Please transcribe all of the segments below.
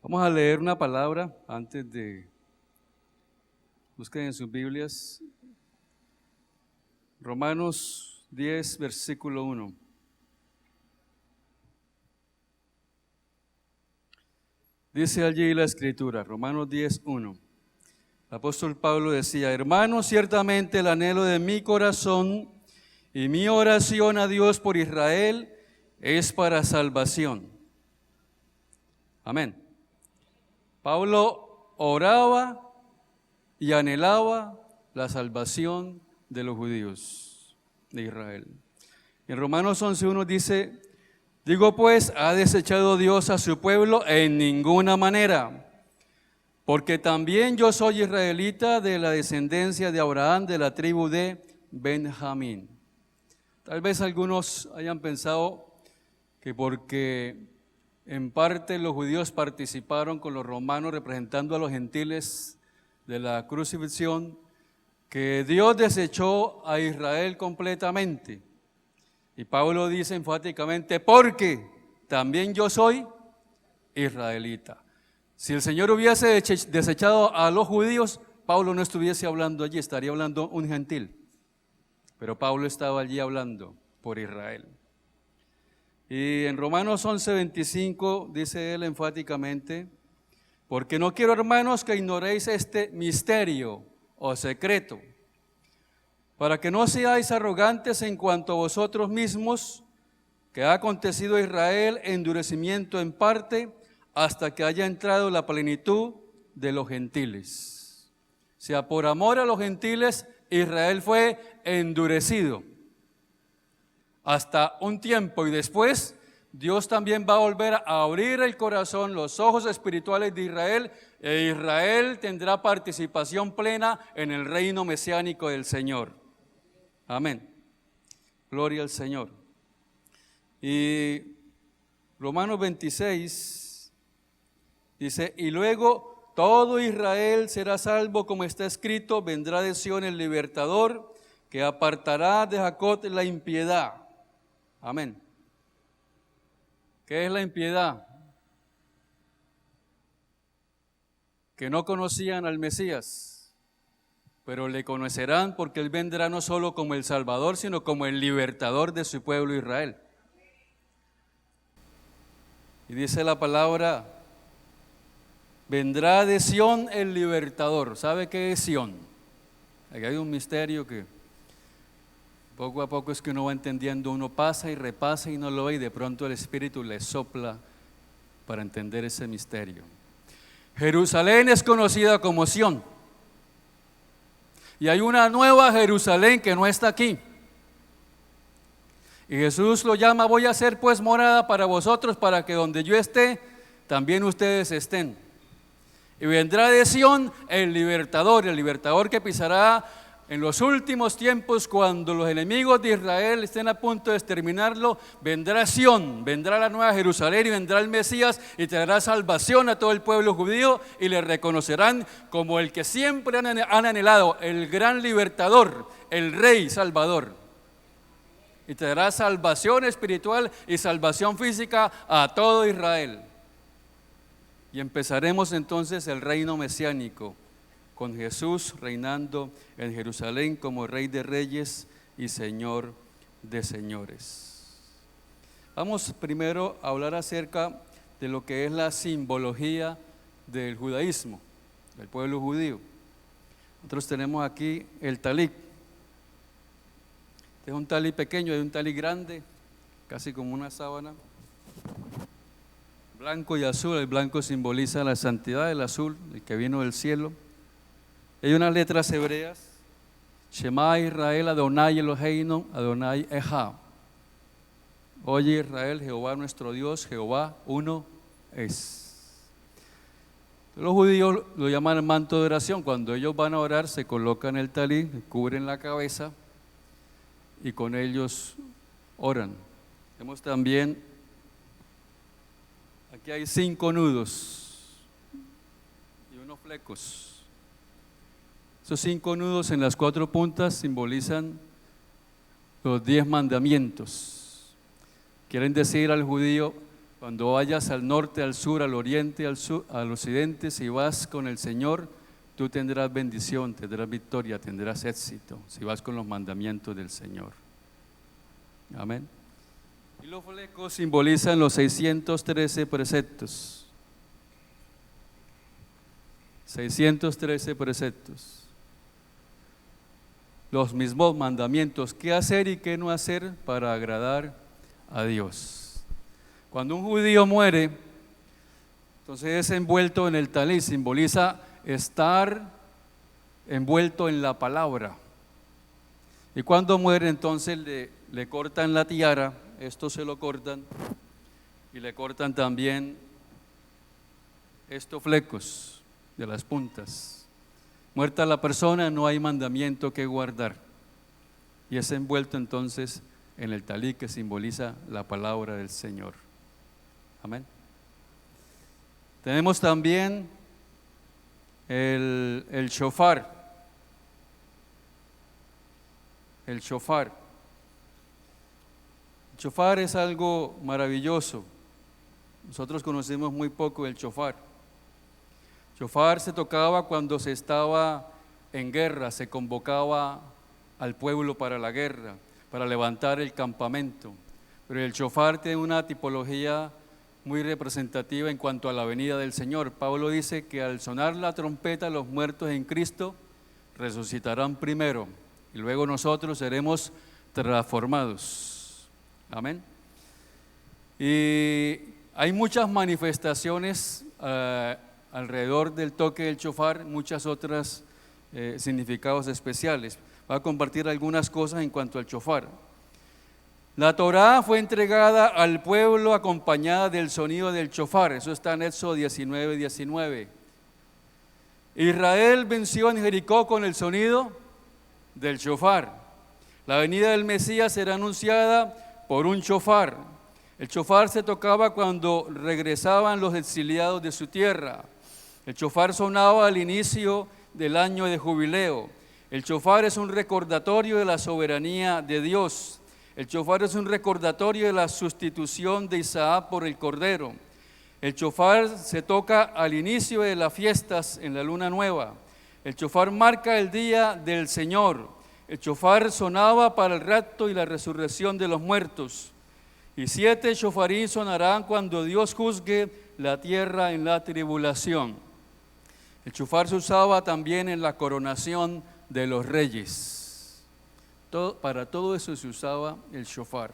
Vamos a leer una palabra antes de busquen en sus Biblias. Romanos 10, versículo 1. Dice allí la Escritura, Romanos 10, 1. El apóstol Pablo decía: hermanos, ciertamente el anhelo de mi corazón y mi oración a Dios por Israel es para salvación. Amén. Pablo oraba y anhelaba la salvación de los judíos de Israel. En Romanos 11:1 dice: digo pues, ¿ha desechado Dios a su pueblo? En ninguna manera, porque también yo soy israelita de la descendencia de Abraham, de la tribu de Benjamín. Tal vez algunos hayan pensado que porque en parte los judíos participaron con los romanos representando a los gentiles de la crucifixión, que Dios desechó a Israel completamente. Y Pablo dice enfáticamente: porque también yo soy israelita. Si el Señor hubiese desechado a los judíos, Pablo no estuviese hablando allí, estaría hablando un gentil. Pero Pablo estaba allí hablando por Israel. Y en Romanos 11:25 dice él enfáticamente: porque no quiero, hermanos, que ignoréis este misterio o secreto, para que no seáis arrogantes en cuanto a vosotros mismos, que ha acontecido a Israel endurecimiento en parte, hasta que haya entrado la plenitud de los gentiles. O sea, por amor a los gentiles, Israel fue endurecido hasta un tiempo, y después Dios también va a volver a abrir el corazón, los ojos espirituales de Israel, e Israel tendrá participación plena en el reino mesiánico del Señor. Amén. Gloria al Señor. Y Romanos 26 dice: y luego todo Israel será salvo, como está escrito: vendrá de Sión el libertador, que apartará de Jacob la impiedad. Amén. ¿Qué es la impiedad? Que no conocían al Mesías, pero le conocerán porque Él vendrá no solo como el Salvador, sino como el libertador de su pueblo Israel. Y dice la palabra: vendrá de Sión el libertador. ¿Sabe qué es Sión? Aquí hay un misterio que poco a poco es que uno va entendiendo, uno pasa y repasa y no lo ve, y de pronto el Espíritu le sopla para entender ese misterio. Jerusalén es conocida como Sión, y hay una nueva Jerusalén que no está aquí. Y Jesús lo llama: voy a hacer pues morada para vosotros, para que donde yo esté, también ustedes estén. Y vendrá de Sión el libertador que pisará en los últimos tiempos, cuando los enemigos de Israel estén a punto de exterminarlo. Vendrá Sión, vendrá la nueva Jerusalén, y vendrá el Mesías y traerá salvación a todo el pueblo judío, y le reconocerán como el que siempre han anhelado, el gran libertador, el Rey Salvador. Y traerá salvación espiritual y salvación física a todo Israel. Y empezaremos entonces el reino mesiánico, con Jesús reinando en Jerusalén como Rey de Reyes y Señor de Señores. Vamos primero a hablar acerca de lo que es la simbología del judaísmo, del pueblo judío. Nosotros tenemos aquí el talit. Este es un talit pequeño, hay un talit grande, casi como una sábana, blanco y azul. El blanco simboliza la santidad, el azul, el que vino del cielo. Hay unas letras hebreas: Shema Israel, Adonai Eloheinu, Adonai Echad. Oye Israel, Jehová nuestro Dios, Jehová uno es. Los judíos lo llaman el manto de oración. Cuando ellos van a orar, se colocan el talí, cubren la cabeza y con ellos oran. Vemos también, aquí hay 5 nudos y unos flecos. Esos 5 nudos en las 4 puntas simbolizan los 10 mandamientos. Quieren decir al judío: Cuando vayas al norte, al sur, al oriente, al occidente, si vas con el Señor, tú tendrás bendición, tendrás victoria, tendrás éxito, si vas con los mandamientos del Señor. Amén. Y los flecos simbolizan los 613 preceptos. 613 preceptos. Los mismos mandamientos, qué hacer y qué no hacer para agradar a Dios. Cuando un judío muere, entonces es envuelto en el talí, simboliza estar envuelto en la palabra. Y cuando muere, entonces le cortan la tiara, esto se lo cortan, y le cortan también estos flecos de las puntas. Muerta la persona, no hay mandamiento que guardar. Y es envuelto entonces en el talí que simboliza la palabra del Señor. Amén. Tenemos también el shofar. El shofar. El shofar es algo maravilloso. Nosotros conocemos muy poco el shofar. Shofar se tocaba cuando se estaba en guerra, se convocaba al pueblo para la guerra, para levantar el campamento. Pero el shofar tiene una tipología muy representativa en cuanto a la venida del Señor. Pablo dice que al sonar la trompeta, los muertos en Cristo resucitarán primero y luego nosotros seremos transformados. Amén. Y hay muchas manifestaciones alrededor del toque del shofar, muchas otras significados especiales. Voy a compartir algunas cosas en cuanto al shofar. La Torá fue entregada al pueblo acompañada del sonido del shofar, eso está en Éxodo 19:19. Israel venció en Jericó con el sonido del shofar. La venida del Mesías será anunciada por un shofar. El shofar se tocaba cuando regresaban los exiliados de su tierra. El shofar sonaba al inicio del año de jubileo. El shofar es un recordatorio de la soberanía de Dios. El shofar es un recordatorio de la sustitución de Isaac por el Cordero. El shofar se toca al inicio de las fiestas en la luna nueva. El shofar marca el día del Señor. El shofar sonaba para el rapto y la resurrección de los muertos. Y 7 shofarín sonarán cuando Dios juzgue la tierra en la tribulación. El shofar se usaba también en la coronación de los reyes. Para todo eso se usaba el shofar.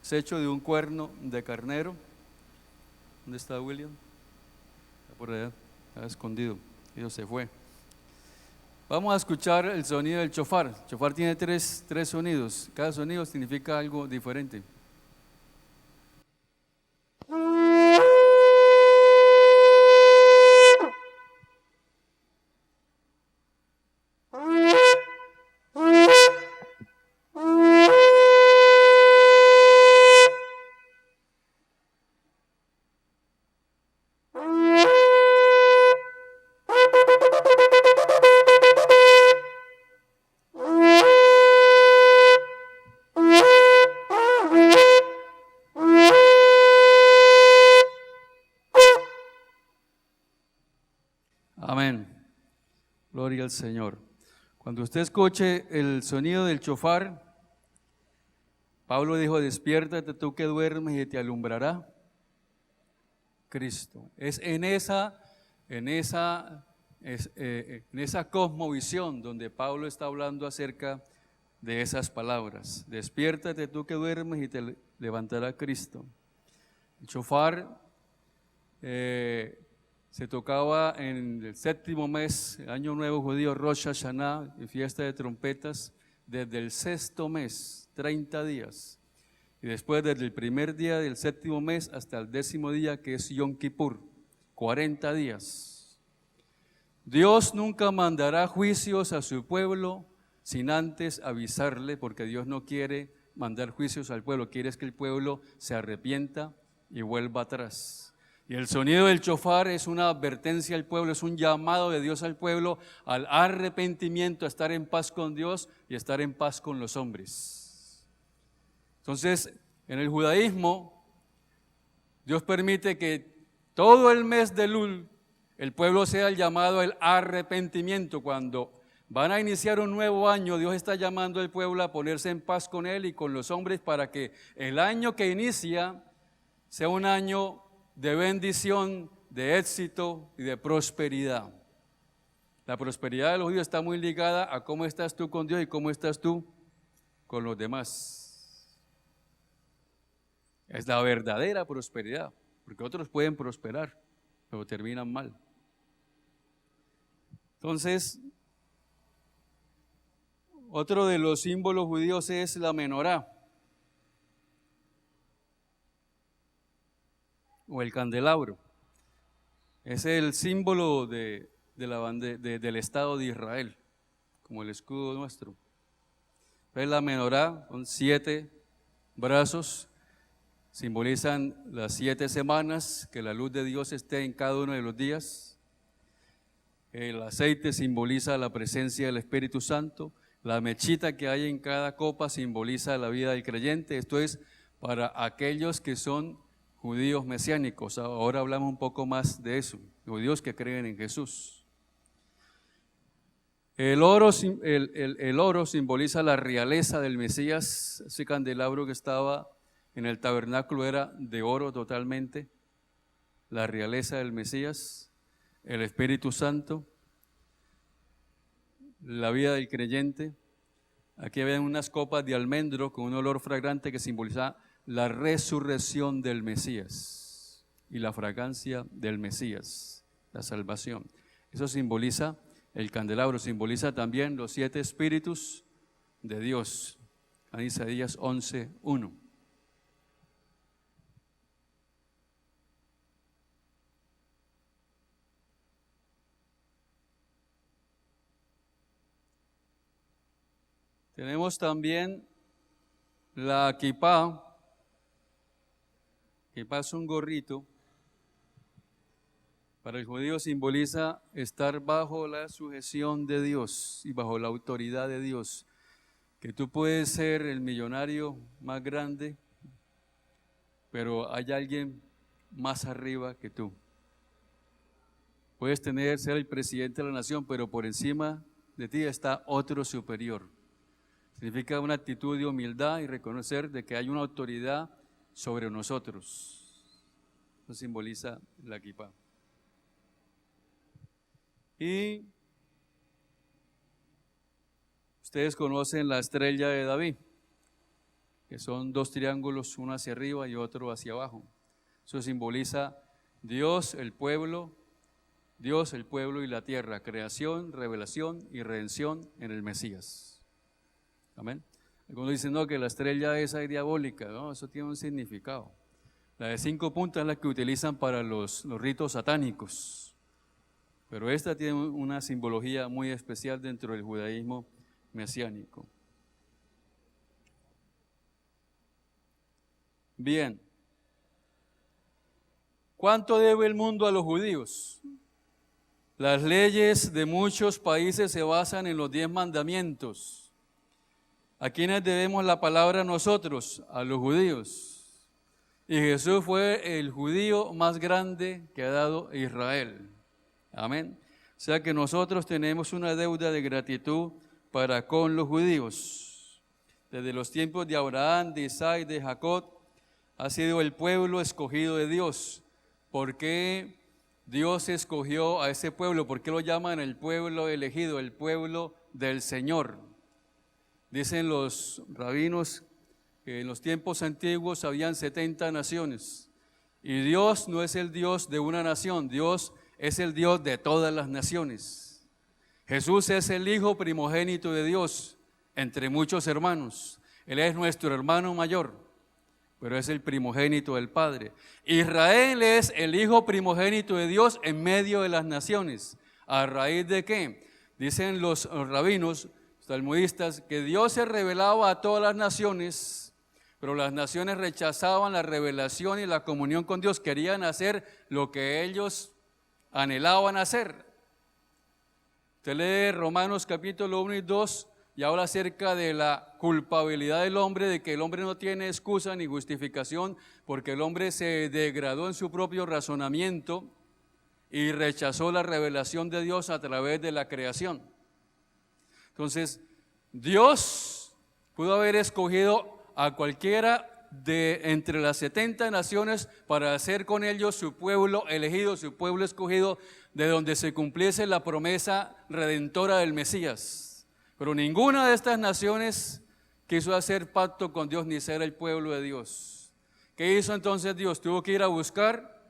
Es hecho de un cuerno de carnero. ¿Dónde está William? Está por allá, está escondido. Dios se fue. Vamos a escuchar el sonido del shofar. El shofar tiene tres sonidos. Cada sonido significa algo diferente. Amén. Gloria al Señor. Cuando usted escuche el sonido del shofar, Pablo dijo: despiértate tú que duermes y te alumbrará Cristo. Es en esa cosmovisión donde Pablo está hablando acerca de esas palabras. Despiértate tú que duermes y te levantará Cristo. El shofar se tocaba en el 7º mes, el año nuevo judío, Rosh Hashanah, fiesta de trompetas, desde el 6º mes, 30 días. Y después desde el primer día del 7º mes hasta el 10º día, que es Yom Kippur, 40 días. Dios nunca mandará juicios a su pueblo sin antes avisarle, porque Dios no quiere mandar juicios al pueblo, quiere que el pueblo se arrepienta y vuelva atrás. Y el sonido del shofar es una advertencia al pueblo, es un llamado de Dios al pueblo al arrepentimiento, a estar en paz con Dios y estar en paz con los hombres. Entonces, en el judaísmo, Dios permite que todo el mes de Elul el pueblo sea llamado el arrepentimiento. Cuando van a iniciar un nuevo año, Dios está llamando al pueblo a ponerse en paz con Él y con los hombres para que el año que inicia sea un año de bendición, de éxito y de prosperidad. La prosperidad de los judíos está muy ligada a cómo estás tú con Dios y cómo estás tú con los demás. Es la verdadera prosperidad, porque otros pueden prosperar, pero terminan mal. Entonces, otro de los símbolos judíos es la menorá, o el candelabro. Es el símbolo del Estado de Israel, como el escudo nuestro. Entonces, la menorá son 7 brazos, simbolizan las 7 semanas, que la luz de Dios esté en cada uno de los días. El aceite simboliza la presencia del Espíritu Santo. La mechita que hay en cada copa simboliza la vida del creyente. Esto es para aquellos que son judíos mesiánicos. Ahora hablamos un poco más de eso, judíos que creen en Jesús. El oro simboliza la realeza del Mesías. Ese candelabro que estaba en el tabernáculo era de oro totalmente. La realeza del Mesías, el Espíritu Santo, la vida del creyente. Aquí ven unas copas de almendro con un olor fragante que simboliza la resurrección del Mesías y la fragancia del Mesías, la salvación. Eso simboliza el candelabro, simboliza también los 7 espíritus de Dios. En Isaías 11:1. Tenemos también la kipá. Kipá es un gorrito. Para el judío simboliza estar bajo la sujeción de Dios y bajo la autoridad de Dios. Que tú puedes ser el millonario más grande, pero hay alguien más arriba que tú. Puedes ser el presidente de la nación, pero por encima de ti está otro superior. Significa una actitud de humildad y reconocer de que hay una autoridad sobre nosotros. Eso simboliza la kipá. Y ustedes conocen la estrella de David, que son 2 triángulos, uno hacia arriba y otro hacia abajo. Eso simboliza Dios, el pueblo y la tierra, creación, revelación y redención en el Mesías. Amén. Algunos dicen no, que la estrella esa es diabólica. No, eso tiene un significado. La de 5 puntas es la que utilizan para los ritos satánicos. Pero esta tiene una simbología muy especial dentro del judaísmo mesiánico. Bien. ¿Cuánto debe el mundo a los judíos? Las leyes de muchos países se basan en los 10 mandamientos. ¿A quiénes debemos la palabra nosotros? A los judíos. Y Jesús fue el judío más grande que ha dado Israel. Amén. O sea que nosotros tenemos una deuda de gratitud para con los judíos. Desde los tiempos de Abraham, de Isaac, de Jacob, ha sido el pueblo escogido de Dios. ¿Por qué Dios escogió a ese pueblo? ¿Por qué lo llaman el pueblo elegido, el pueblo del Señor? Dicen los rabinos que en los tiempos antiguos habían 70 naciones. Y Dios no es el Dios de una nación, Dios es el Dios de todas las naciones. Jesús es el Hijo primogénito de Dios entre muchos hermanos. Él es nuestro hermano mayor, pero es el primogénito del Padre. Israel es el Hijo primogénito de Dios en medio de las naciones. ¿A raíz de qué? Dicen los rabinos, los talmudistas, que Dios se revelaba a todas las naciones, pero las naciones rechazaban la revelación y la comunión con Dios. Querían hacer lo que ellos anhelaban hacer. Usted lee Romanos capítulo 1 y 2, y habla acerca de la culpabilidad del hombre, de que el hombre no tiene excusa ni justificación, porque el hombre se degradó en su propio razonamiento y rechazó la revelación de Dios a través de la creación. Entonces, Dios pudo haber escogido a cualquiera de entre las 70 naciones para hacer con ellos su pueblo elegido, su pueblo escogido, de donde se cumpliese la promesa redentora del Mesías. Pero ninguna de estas naciones quiso hacer pacto con Dios ni ser el pueblo de Dios. ¿Qué hizo entonces Dios? Tuvo que ir a buscar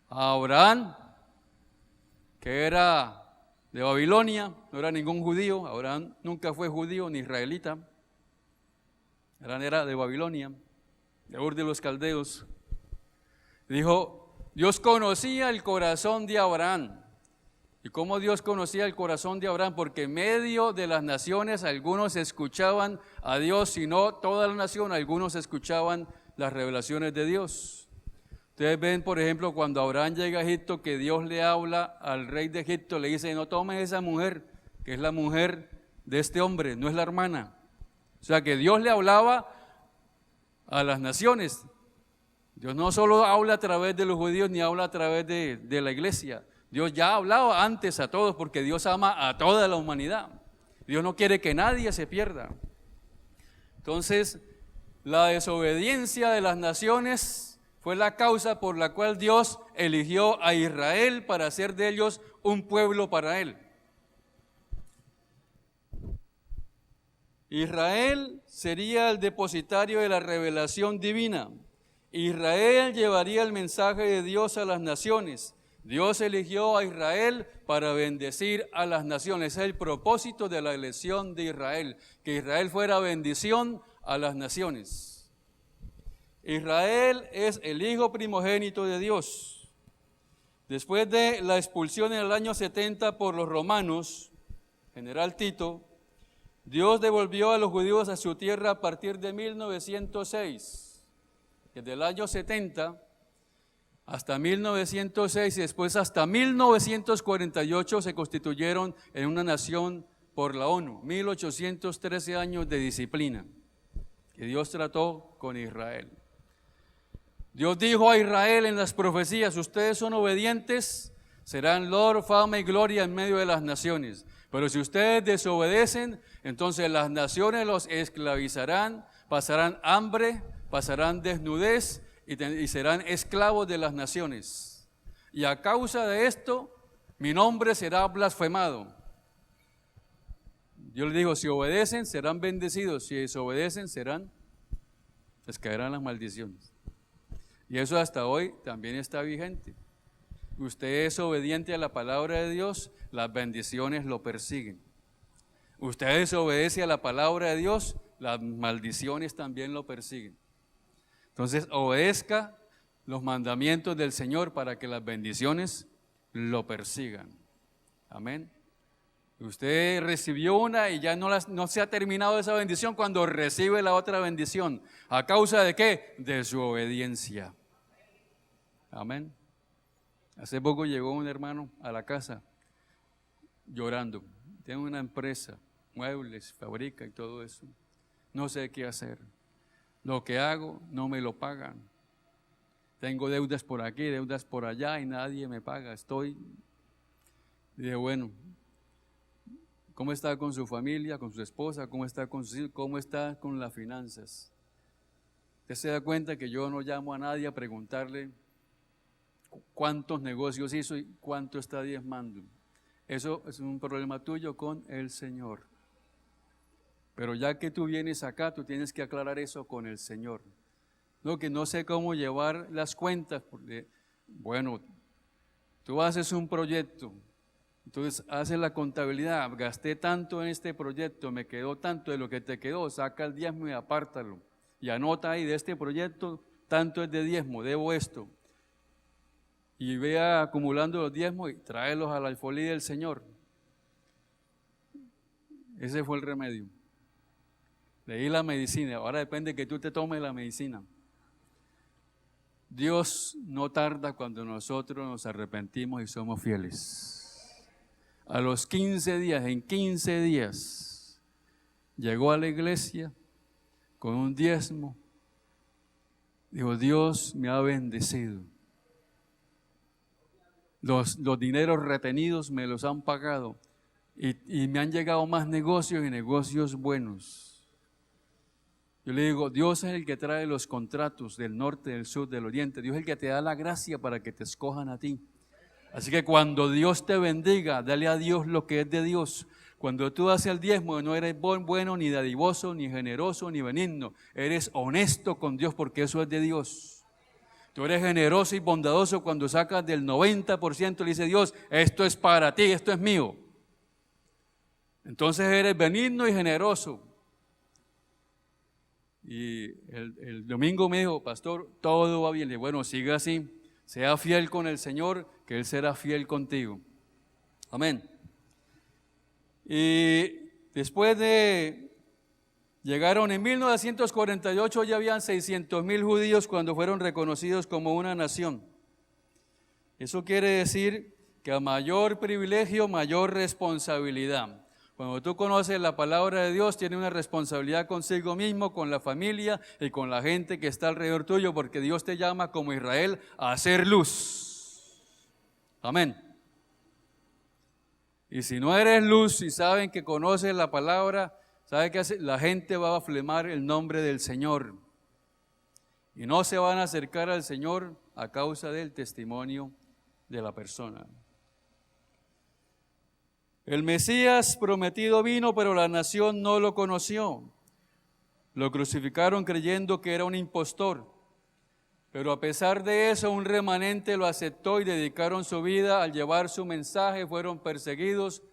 a Abraham, que era de Babilonia, no era ningún judío. Abraham nunca fue judío ni israelita. Abraham era de Babilonia, de Ur de los Caldeos. Dijo, Dios conocía el corazón de Abraham. ¿Y cómo Dios conocía el corazón de Abraham? Porque en medio de las naciones algunos escuchaban a Dios, y no toda la nación, algunos escuchaban las revelaciones de Dios. Ustedes ven, por ejemplo, cuando Abraham llega a Egipto, que Dios le habla al rey de Egipto, le dice, no tomes esa mujer, que es la mujer de este hombre, no es la hermana. O sea que Dios le hablaba a las naciones. Dios no solo habla a través de los judíos, ni habla a través de la iglesia. Dios ya hablaba antes a todos, porque Dios ama a toda la humanidad. Dios no quiere que nadie se pierda. Entonces, la desobediencia de las naciones fue la causa por la cual Dios eligió a Israel para hacer de ellos un pueblo para Él. Israel sería el depositario de la revelación divina. Israel llevaría el mensaje de Dios a las naciones. Dios eligió a Israel para bendecir a las naciones. Es el propósito de la elección de Israel, que Israel fuera bendición a las naciones. Israel es el hijo primogénito de Dios. Después de la expulsión en el año 70 por los romanos, general Tito, Dios devolvió a los judíos a su tierra a partir de 1906. Desde el año 70 hasta 1906 y después hasta 1948 se constituyeron en una nación por la ONU. 1813 años de disciplina que Dios trató con Israel. Dios dijo a Israel en las profecías, ustedes son obedientes, serán lord, fama y gloria en medio de las naciones. Pero si ustedes desobedecen, entonces las naciones los esclavizarán, pasarán hambre, pasarán desnudez y serán esclavos de las naciones. Y a causa de esto, mi nombre será blasfemado. Dios les dijo, si obedecen, serán bendecidos. Si desobedecen, les caerán las maldiciones. Y eso hasta hoy también está vigente. Usted es obediente a la palabra de Dios, las bendiciones lo persiguen. Usted desobedece a la palabra de Dios, las maldiciones también lo persiguen. Entonces, obedezca los mandamientos del Señor para que las bendiciones lo persigan. Amén. Usted recibió una y ya no se ha terminado esa bendición cuando recibe la otra bendición. ¿A causa de qué? De su obediencia. Amén. Hace poco llegó un hermano a la casa llorando. Tengo una empresa, muebles, fabrica y todo eso. No sé qué hacer. Lo que hago no me lo pagan. Tengo deudas por aquí, deudas por allá y nadie me paga. Dije, bueno, ¿cómo está con su familia, con su esposa? ¿Cómo está con sus hijos? ¿Cómo está con las finanzas? Usted se da cuenta que yo no llamo a nadie a preguntarle cuántos negocios hizo y cuánto está diezmando. Eso es un problema tuyo con el Señor. Pero ya que tú vienes acá, tú tienes que aclarar eso con el Señor. No, que no sé cómo llevar las cuentas, porque, bueno, tú haces un proyecto, entonces haces la contabilidad, gasté tanto en este proyecto, me quedó tanto de lo que te quedó, saca el diezmo y apártalo. Y anota ahí, de este proyecto, tanto es de diezmo, debo esto. Y vea acumulando los diezmos y tráelos al alfolí del Señor. Ese fue el remedio. Leí la medicina, ahora depende que tú te tomes la medicina. Dios no tarda cuando nosotros nos arrepentimos y somos fieles. A los 15 días, en 15 días, llegó a la iglesia con un diezmo, dijo, Dios me ha bendecido. Los dineros retenidos me los han pagado y me han llegado más negocios y negocios buenos. Yo le digo, Dios es el que trae los contratos del norte, del sur, del oriente. Dios es el que te da la gracia para que te escojan a ti. Así que cuando Dios te bendiga, dale a Dios lo que es de Dios. Cuando tú das el diezmo, no eres bueno, ni dadivoso, ni generoso, ni benigno. Eres honesto con Dios porque eso es de Dios. Tú eres generoso y bondadoso cuando sacas del 90%, le dice Dios, esto es para ti, esto es mío. Entonces eres benigno y generoso. Y el domingo me dijo, pastor, todo va bien. Le dije, bueno, siga así, sea fiel con el Señor, que Él será fiel contigo. Amén. Y después llegaron en 1948, ya habían 600,000 judíos cuando fueron reconocidos como una nación. Eso quiere decir que a mayor privilegio, mayor responsabilidad. Cuando tú conoces la palabra de Dios, tienes una responsabilidad consigo mismo, con la familia y con la gente que está alrededor tuyo, porque Dios te llama como Israel a hacer luz. Amén. Y si no eres luz y saben que conoces la palabra, ¿sabe qué hace? La gente va a blasfemar el nombre del Señor. Y no se van a acercar al Señor a causa del testimonio de la persona. El Mesías prometido vino, pero la nación no lo conoció. Lo crucificaron creyendo que era un impostor. Pero a pesar de eso, un remanente lo aceptó y dedicaron su vida al llevar su mensaje. Fueron perseguidos.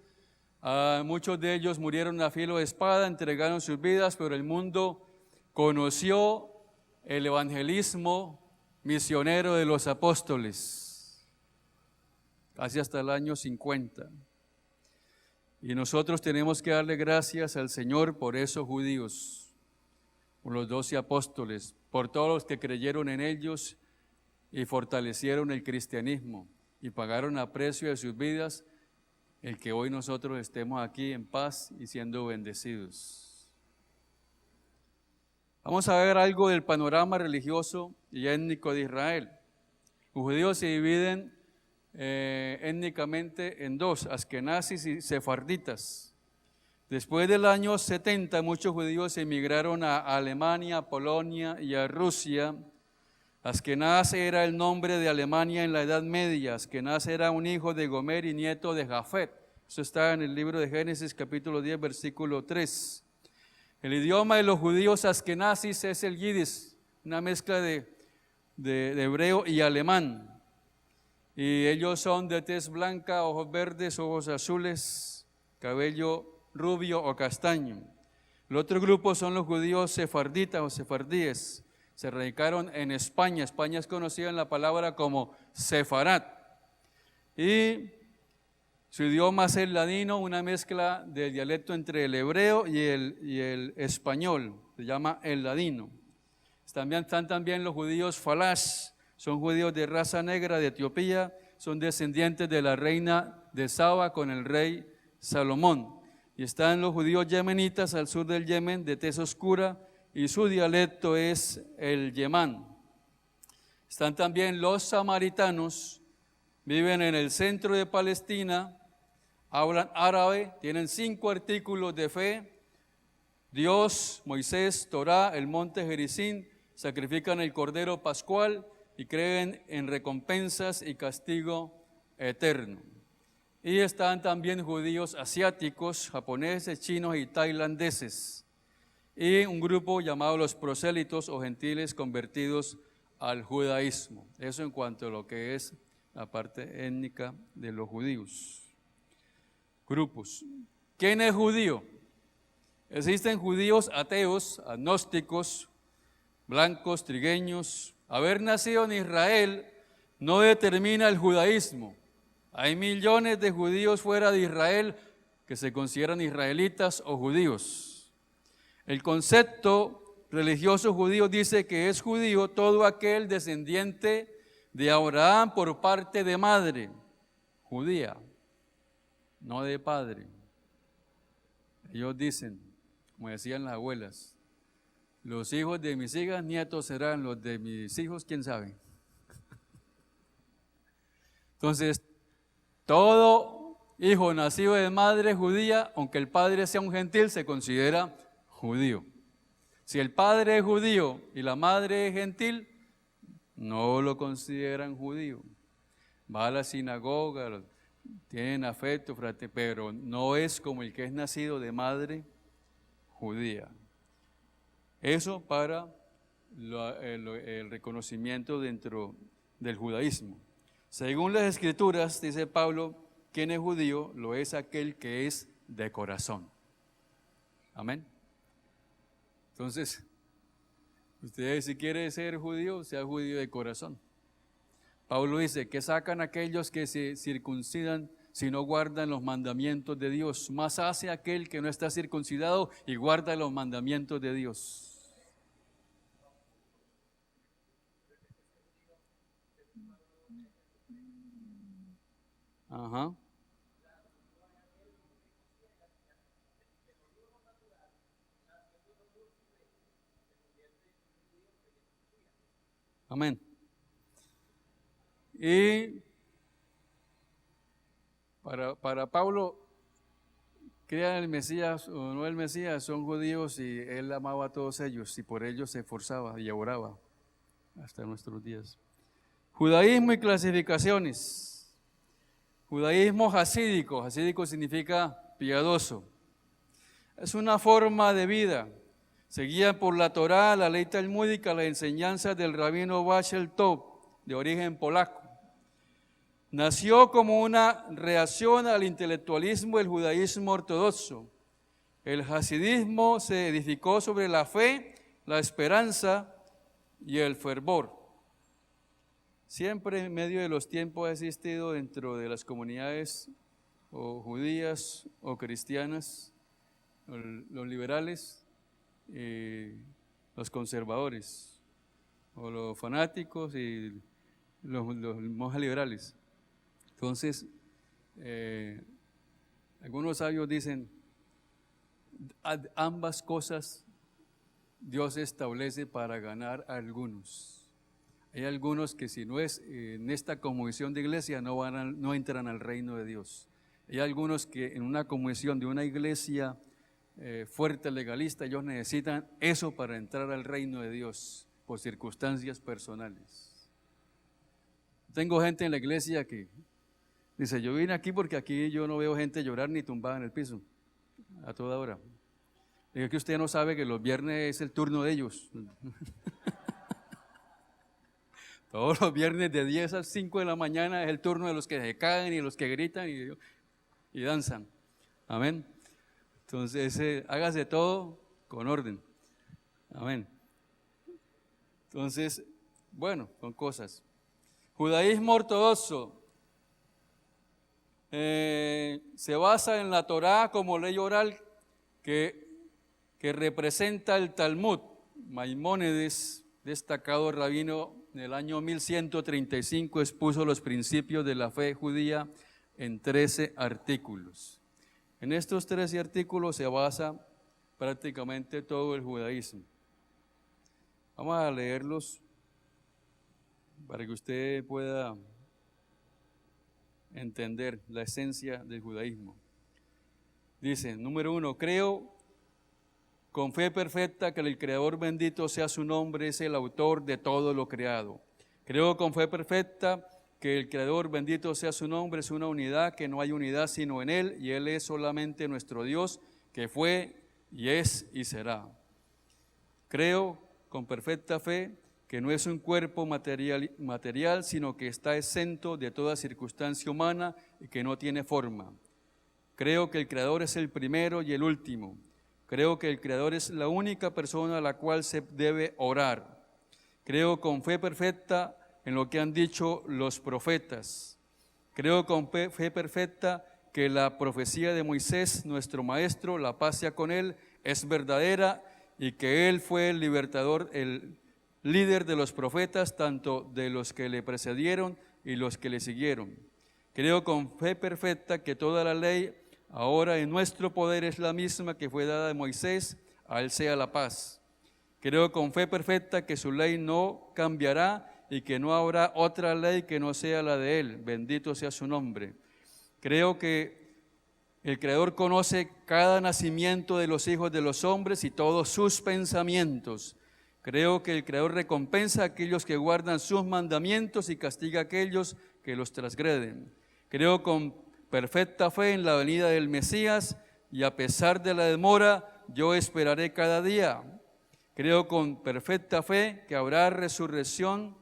Muchos de ellos murieron a filo de espada, entregaron sus vidas, pero el mundo conoció el evangelismo misionero de los apóstoles, casi hasta el año 50. Y nosotros tenemos que darle gracias al Señor por esos judíos, por los 12 apóstoles, por todos los que creyeron en ellos y fortalecieron el cristianismo y pagaron a precio de sus vidas el que hoy nosotros estemos aquí en paz y siendo bendecidos. Vamos a ver algo del panorama religioso y étnico de Israel. Los judíos se dividen étnicamente en dos, askenazis y sefarditas. Después del año 70, muchos judíos emigraron a Alemania, a Polonia y a Rusia. Askenaz era el nombre de Alemania en la Edad Media. Askenaz era un hijo de Gomer y nieto de Jafet. Eso está en el libro de Génesis, capítulo 10, versículo 3. El idioma de los judíos askenazis es el yiddish, una mezcla de hebreo y alemán. Y ellos son de tez blanca, ojos verdes, ojos azules, cabello rubio o castaño. El otro grupo son los judíos sefarditas o sefardíes. Se radicaron en España. España es conocida en la palabra como sefarat. Y su idioma es el ladino, una mezcla del dialecto entre el hebreo y el español. Se llama el ladino. Están también los judíos falash. Son judíos de raza negra de Etiopía, son descendientes de la reina de Saba con el rey Salomón. Y están los judíos yemenitas al sur del Yemen, de tez oscura, y su dialecto es el yemán. Están también los samaritanos, viven en el centro de Palestina, hablan árabe, tienen 5 artículos de fe: Dios, Moisés, Torá, el monte Gerizim, sacrifican el cordero pascual y creen en recompensas y castigo eterno. Y están también judíos asiáticos, japoneses, chinos y tailandeses, y un grupo llamado los prosélitos o gentiles convertidos al judaísmo. Eso en cuanto a lo que es la parte étnica de los judíos. Grupos. ¿Quién es judío? Existen judíos ateos, agnósticos, blancos, trigueños. Haber nacido en Israel no determina el judaísmo. Hay millones de judíos fuera de Israel que se consideran israelitas o judíos. El concepto religioso judío dice que es judío todo aquel descendiente de Abraham por parte de madre, judía, no de padre. Ellos dicen, como decían las abuelas. Los hijos de mis hijas, nietos serán los de mis hijos, quién sabe. Entonces, todo hijo nacido de madre judía, aunque el padre sea un gentil, se considera judío. Si el padre es judío y la madre es gentil, no lo consideran judío. Va a la sinagoga, tienen afecto, pero no es como el que es nacido de madre judía. Eso para el reconocimiento dentro del judaísmo. Según las Escrituras, dice Pablo, quien es judío lo es aquel que es de corazón. Amén. Entonces, usted si quiere ser judío, sea judío de corazón. Pablo dice que sacan aquellos que se circuncidan si no guardan los mandamientos de Dios. Más hace aquel que no está circuncidado y guarda los mandamientos de Dios. Ajá. Amén. Y para Pablo, crean el Mesías o no el Mesías, son judíos y él amaba a todos ellos y por ellos se esforzaba y oraba hasta nuestros días. Judaísmo y clasificaciones. Judaísmo hasídico. Hasídico significa piadoso. Es una forma de vida. Seguida por la Torá, la ley talmúdica, las enseñanzas del rabino Bashel Tov, de origen polaco. Nació como una reacción al intelectualismo del judaísmo ortodoxo. El hasidismo se edificó sobre la fe, la esperanza y el fervor. Siempre en medio de los tiempos ha existido dentro de las comunidades o judías o cristianas, los liberales, los conservadores, o los fanáticos y los monjes liberales. Entonces, algunos sabios dicen, ambas cosas Dios establece para ganar a algunos. Hay algunos que si no es en esta conmovisión de iglesia no entran al reino de Dios. Hay algunos que en una conmovisión de una iglesia fuerte, legalista, ellos necesitan eso para entrar al reino de Dios por circunstancias personales. Tengo gente en la iglesia que dice, yo vine aquí porque aquí yo no veo gente llorar ni tumbada en el piso a toda hora. Digo que usted no sabe que los viernes es el turno de ellos. Todos los viernes de 10 a 5 de la mañana es el turno de los que se caen y los que gritan y danzan. Amén. Entonces, hágase todo con orden. Amén. Entonces, bueno, son cosas. Judaísmo ortodoxo se basa en la Torá como ley oral que representa el Talmud. Maimónides, destacado rabino, en el año 1135 expuso los principios de la fe judía en 13 artículos. En estos 13 artículos se basa prácticamente todo el judaísmo. Vamos a leerlos para que usted pueda entender la esencia del judaísmo. Dice, número 1, creo con fe perfecta que el Creador bendito sea su nombre, es el autor de todo lo creado. Creo con fe perfecta que el Creador bendito sea su nombre, es una unidad, que no hay unidad sino en Él, y Él es solamente nuestro Dios, que fue y es y será. Creo con perfecta fe que no es un cuerpo material, sino que está exento de toda circunstancia humana y que no tiene forma. Creo que el Creador es el primero y el último. Creo que el Creador es la única persona a la cual se debe orar. Creo con fe perfecta en lo que han dicho los profetas. Creo con fe perfecta que la profecía de Moisés, nuestro maestro, la paz sea con él, es verdadera y que él fue el libertador, el líder de los profetas, tanto de los que le precedieron y los que le siguieron. Creo con fe perfecta que toda la ley ahora en nuestro poder es la misma que fue dada de Moisés a Él sea la paz. Creo con fe perfecta que su ley no cambiará y que no habrá otra ley que no sea la de Él. Bendito sea su nombre. Creo que el Creador conoce cada nacimiento de los hijos de los hombres y todos sus pensamientos. Creo que el Creador recompensa a aquellos que guardan sus mandamientos y castiga a aquellos que los transgreden. Creo con perfecta fe en la venida del Mesías y a pesar de la demora, yo esperaré cada día. Creo con perfecta fe que habrá resurrección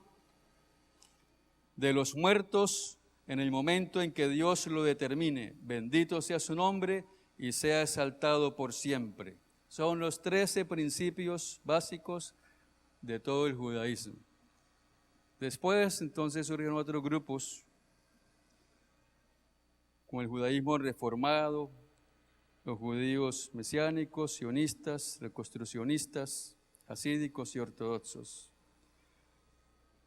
de los muertos en el momento en que Dios lo determine. Bendito sea su nombre y sea exaltado por siempre. Son los 13 principios básicos de todo el judaísmo. Después, entonces, surgieron otros grupos, como el judaísmo reformado, los judíos mesiánicos, sionistas, reconstruccionistas, hasídicos y ortodoxos.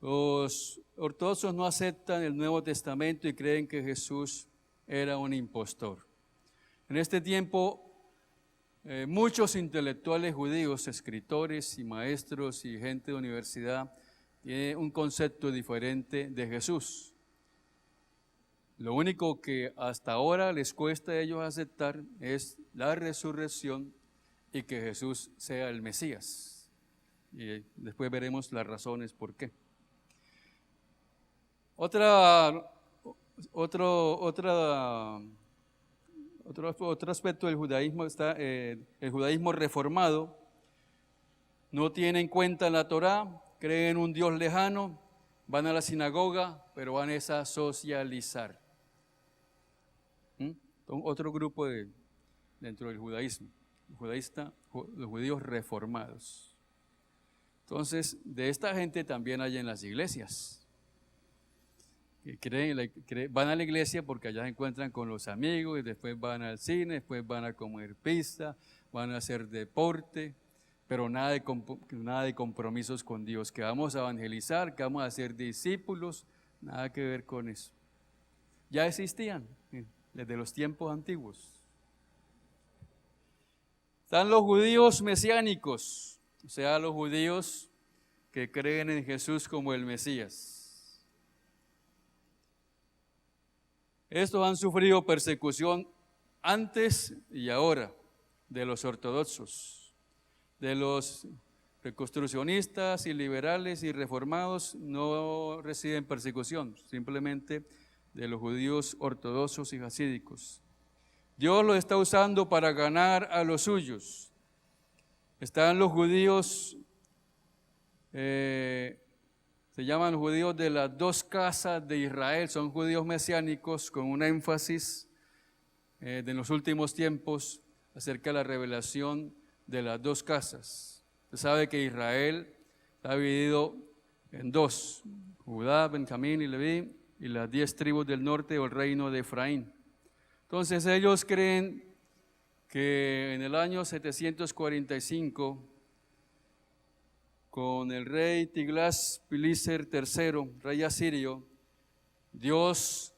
Los ortodoxos no aceptan el Nuevo Testamento y creen que Jesús era un impostor. En este tiempo, muchos intelectuales judíos, escritores y maestros y gente de universidad, tienen un concepto diferente de Jesús. Lo único que hasta ahora les cuesta a ellos aceptar es la resurrección y que Jesús sea el Mesías. Y después veremos las razones por qué. Otro aspecto del judaísmo está el judaísmo reformado. No tiene en cuenta la Torá, creen en un Dios lejano, van a la sinagoga, pero van a socializar. Otro grupo dentro del judaísmo, los judíos reformados. Entonces, de esta gente también hay en las iglesias. Van a la iglesia porque allá se encuentran con los amigos, y después van al cine, después van a comer pizza, van a hacer deporte, pero nada de compromisos con Dios, que vamos a evangelizar, que vamos a ser discípulos, nada que ver con eso. Ya existían desde los tiempos antiguos. Están los judíos mesiánicos, o sea, los judíos que creen en Jesús como el Mesías. Estos han sufrido persecución antes y ahora de los ortodoxos, de los reconstruccionistas y liberales y reformados no reciben persecución, simplemente de los judíos ortodoxos y hasídicos. Dios lo está usando para ganar a los suyos. Están los judíos, se llaman los judíos de las dos casas de Israel, son judíos mesiánicos con un énfasis de los últimos tiempos acerca de la revelación de las dos casas. Usted sabe que Israel está dividido en dos, Judá, Benjamín y Leví, y las 10 tribus del norte o el reino de Efraín. Entonces ellos creen que en el año 745, con el rey Tiglas-Pileser III, rey asirio, Dios,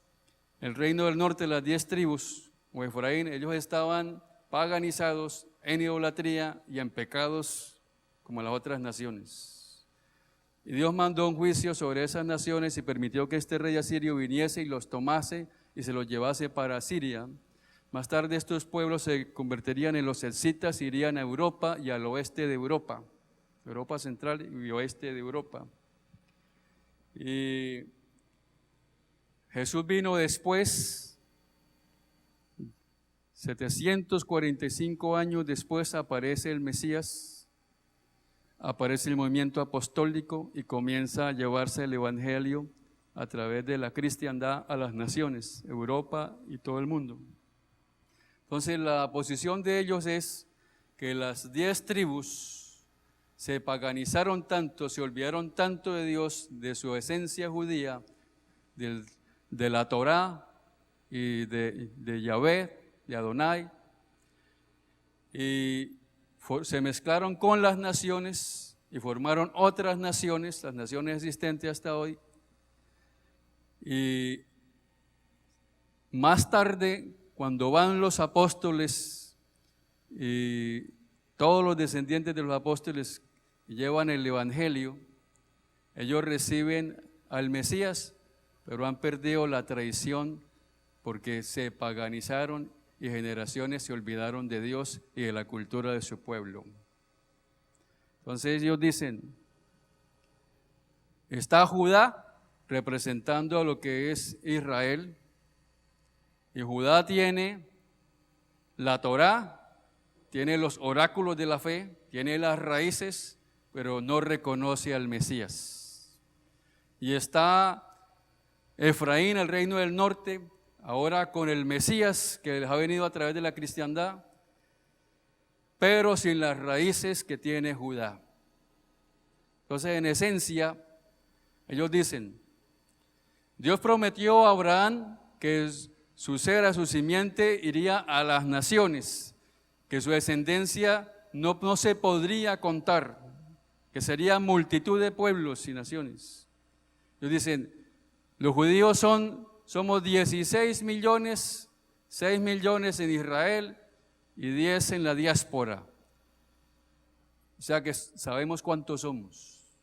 el reino del norte, las 10 tribus, o Efraín, ellos estaban paganizados en idolatría y en pecados como las otras naciones. Y Dios mandó un juicio sobre esas naciones y permitió que este rey asirio viniese y los tomase y se los llevase para Siria. Más tarde estos pueblos se convertirían en los escitas, irían a Europa y al oeste de Europa. Europa central y oeste de Europa. Y Jesús vino después, 745 años después aparece el Mesías, aparece el movimiento apostólico y comienza a llevarse el evangelio a través de la cristiandad a las naciones, Europa y todo el mundo. Entonces la posición de ellos es que las 10 tribus se paganizaron tanto, se olvidaron tanto de Dios, de su esencia judía, de la Torá y de Yahvé, de Adonai, y se mezclaron con las naciones y formaron otras naciones, las naciones existentes hasta hoy. Y más tarde, cuando van los apóstoles y todos los descendientes de los apóstoles que llevan el Evangelio, ellos reciben al Mesías, pero han perdido la tradición porque se paganizaron y generaciones se olvidaron de Dios y de la cultura de su pueblo. Entonces ellos dicen, está Judá representando a lo que es Israel, y Judá tiene la Torá, tiene los oráculos de la fe, tiene las raíces, pero no reconoce al Mesías. Y está Efraín, el reino del norte, ahora con el Mesías que les ha venido a través de la cristiandad, pero sin las raíces que tiene Judá. Entonces, en esencia, ellos dicen, Dios prometió a Abraham que su cera, su simiente, iría a las naciones, que su descendencia no se podría contar, que sería multitud de pueblos y naciones. Ellos dicen, los judíos somos 16 millones, 6 millones en Israel y 10 en la diáspora. O sea que sabemos cuántos somos.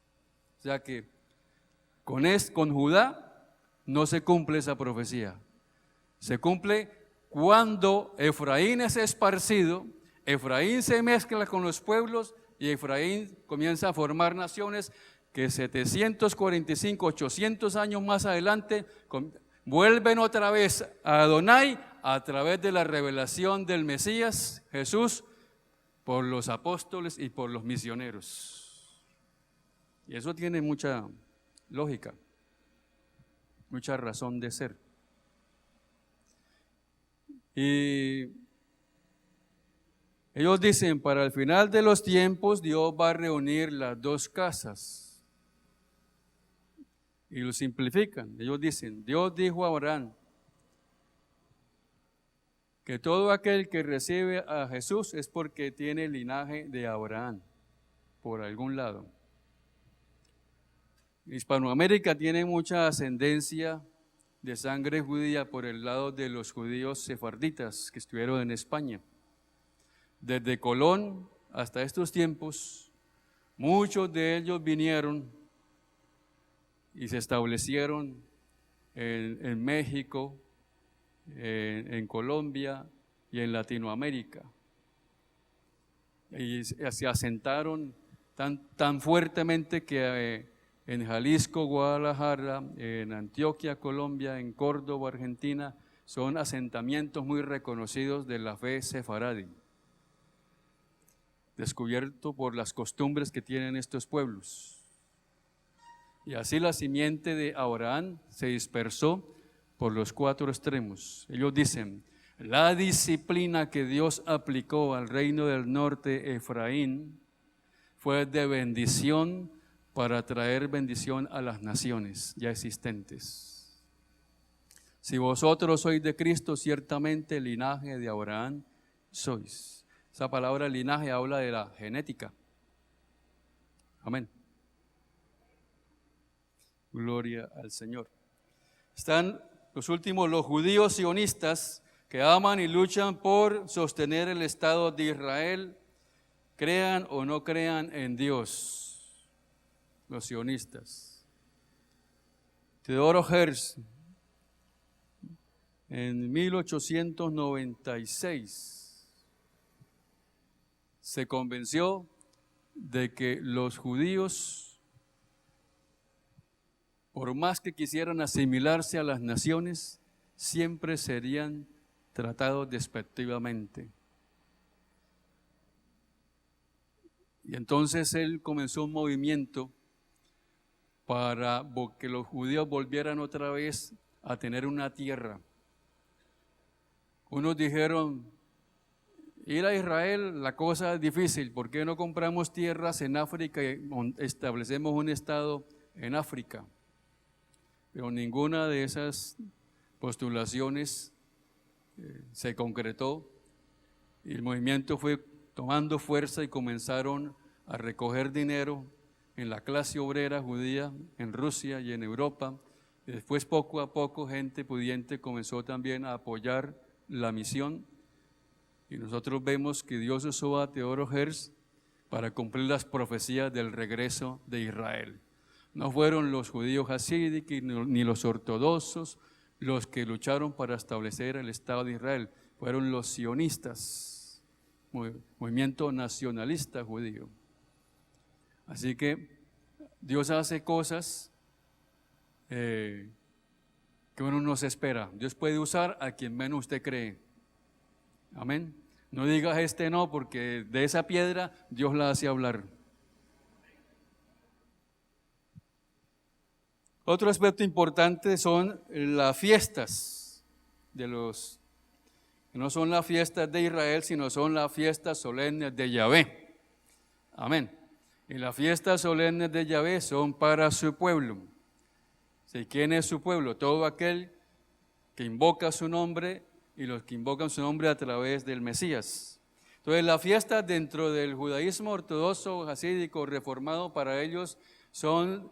O sea que con Judá no se cumple esa profecía. Se cumple cuando Efraín es esparcido, Efraín se mezcla con los pueblos y Efraín comienza a formar naciones que 745, 800 años más adelante vuelven otra vez a Adonai a través de la revelación del Mesías, Jesús, por los apóstoles y por los misioneros. Y eso tiene mucha lógica, mucha razón de ser. Y ellos dicen, para el final de los tiempos Dios va a reunir las dos casas. Y lo simplifican. Ellos dicen, Dios dijo a Abraham que todo aquel que recibe a Jesús es porque tiene el linaje de Abraham, por algún lado. Hispanoamérica tiene mucha ascendencia de sangre judía por el lado de los judíos sefarditas que estuvieron en España. Desde Colón hasta estos tiempos, muchos de ellos vinieron y se establecieron en México, en Colombia y en Latinoamérica. Y se asentaron tan fuertemente que en Jalisco, Guadalajara, en Antioquia, Colombia, en Córdoba, Argentina, son asentamientos muy reconocidos de la fe sefaradí, descubierto por las costumbres que tienen estos pueblos. Y así la simiente de Abraham se dispersó por los cuatro extremos. Ellos dicen, la disciplina que Dios aplicó al reino del norte, Efraín, fue de bendición para traer bendición a las naciones ya existentes. Si vosotros sois de Cristo, ciertamente el linaje de Abraham sois. Esa palabra linaje habla de la genética. Amén. Gloria al Señor. Están los últimos, los judíos sionistas, que aman y luchan por sostener el Estado de Israel, crean o no crean en Dios. Los sionistas. Teodoro Herz, en 1896, se convenció de que los judíos, por más que quisieran asimilarse a las naciones, siempre serían tratados despectivamente. Y entonces él comenzó un movimiento para que los judíos volvieran otra vez a tener una tierra. Unos dijeron, ir a Israel la cosa es difícil, ¿por qué no compramos tierras en África y establecemos un estado en África? Pero ninguna de esas postulaciones se concretó y el movimiento fue tomando fuerza y comenzaron a recoger dinero en la clase obrera judía en Rusia y en Europa. Y después, poco a poco, gente pudiente comenzó también a apoyar la misión Y nosotros vemos que Dios usó a Teodoro Herz para cumplir las profecías del regreso de Israel. No fueron los judíos hasídicos ni los ortodoxos los que lucharon para establecer el Estado de Israel, fueron los sionistas, movimiento nacionalista judío. Así que Dios hace cosas que uno no se espera. Dios puede usar a quien menos usted cree. Amén. No digas no, porque de esa piedra Dios la hace hablar. Otro aspecto importante son las fiestas de los, no son las fiestas de Israel, sino son las fiestas solemnes de Yahvé. Amén. Y las fiestas solemnes de Yahvé son para su pueblo. ¿Sí? ¿Quién es su pueblo? Todo aquel que invoca su nombre y los que invocan su nombre a través del Mesías. Entonces, las fiestas dentro del judaísmo ortodoxo, hasídico, reformado, para ellos son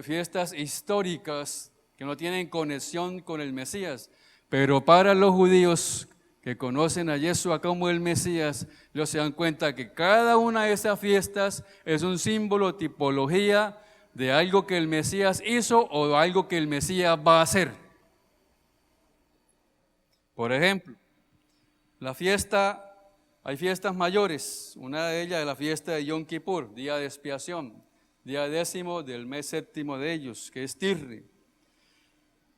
fiestas históricas que no tienen conexión con el Mesías. Pero para los judíos que conocen a Yeshua como el Mesías, ellos se dan cuenta que cada una de esas fiestas es un símbolo, tipología de algo que el Mesías hizo o algo que el Mesías va a hacer. Por ejemplo, hay fiestas mayores, una de ellas es la fiesta de Yom Kippur, día de expiación, día 10 del mes 7 de ellos, que es Tirri,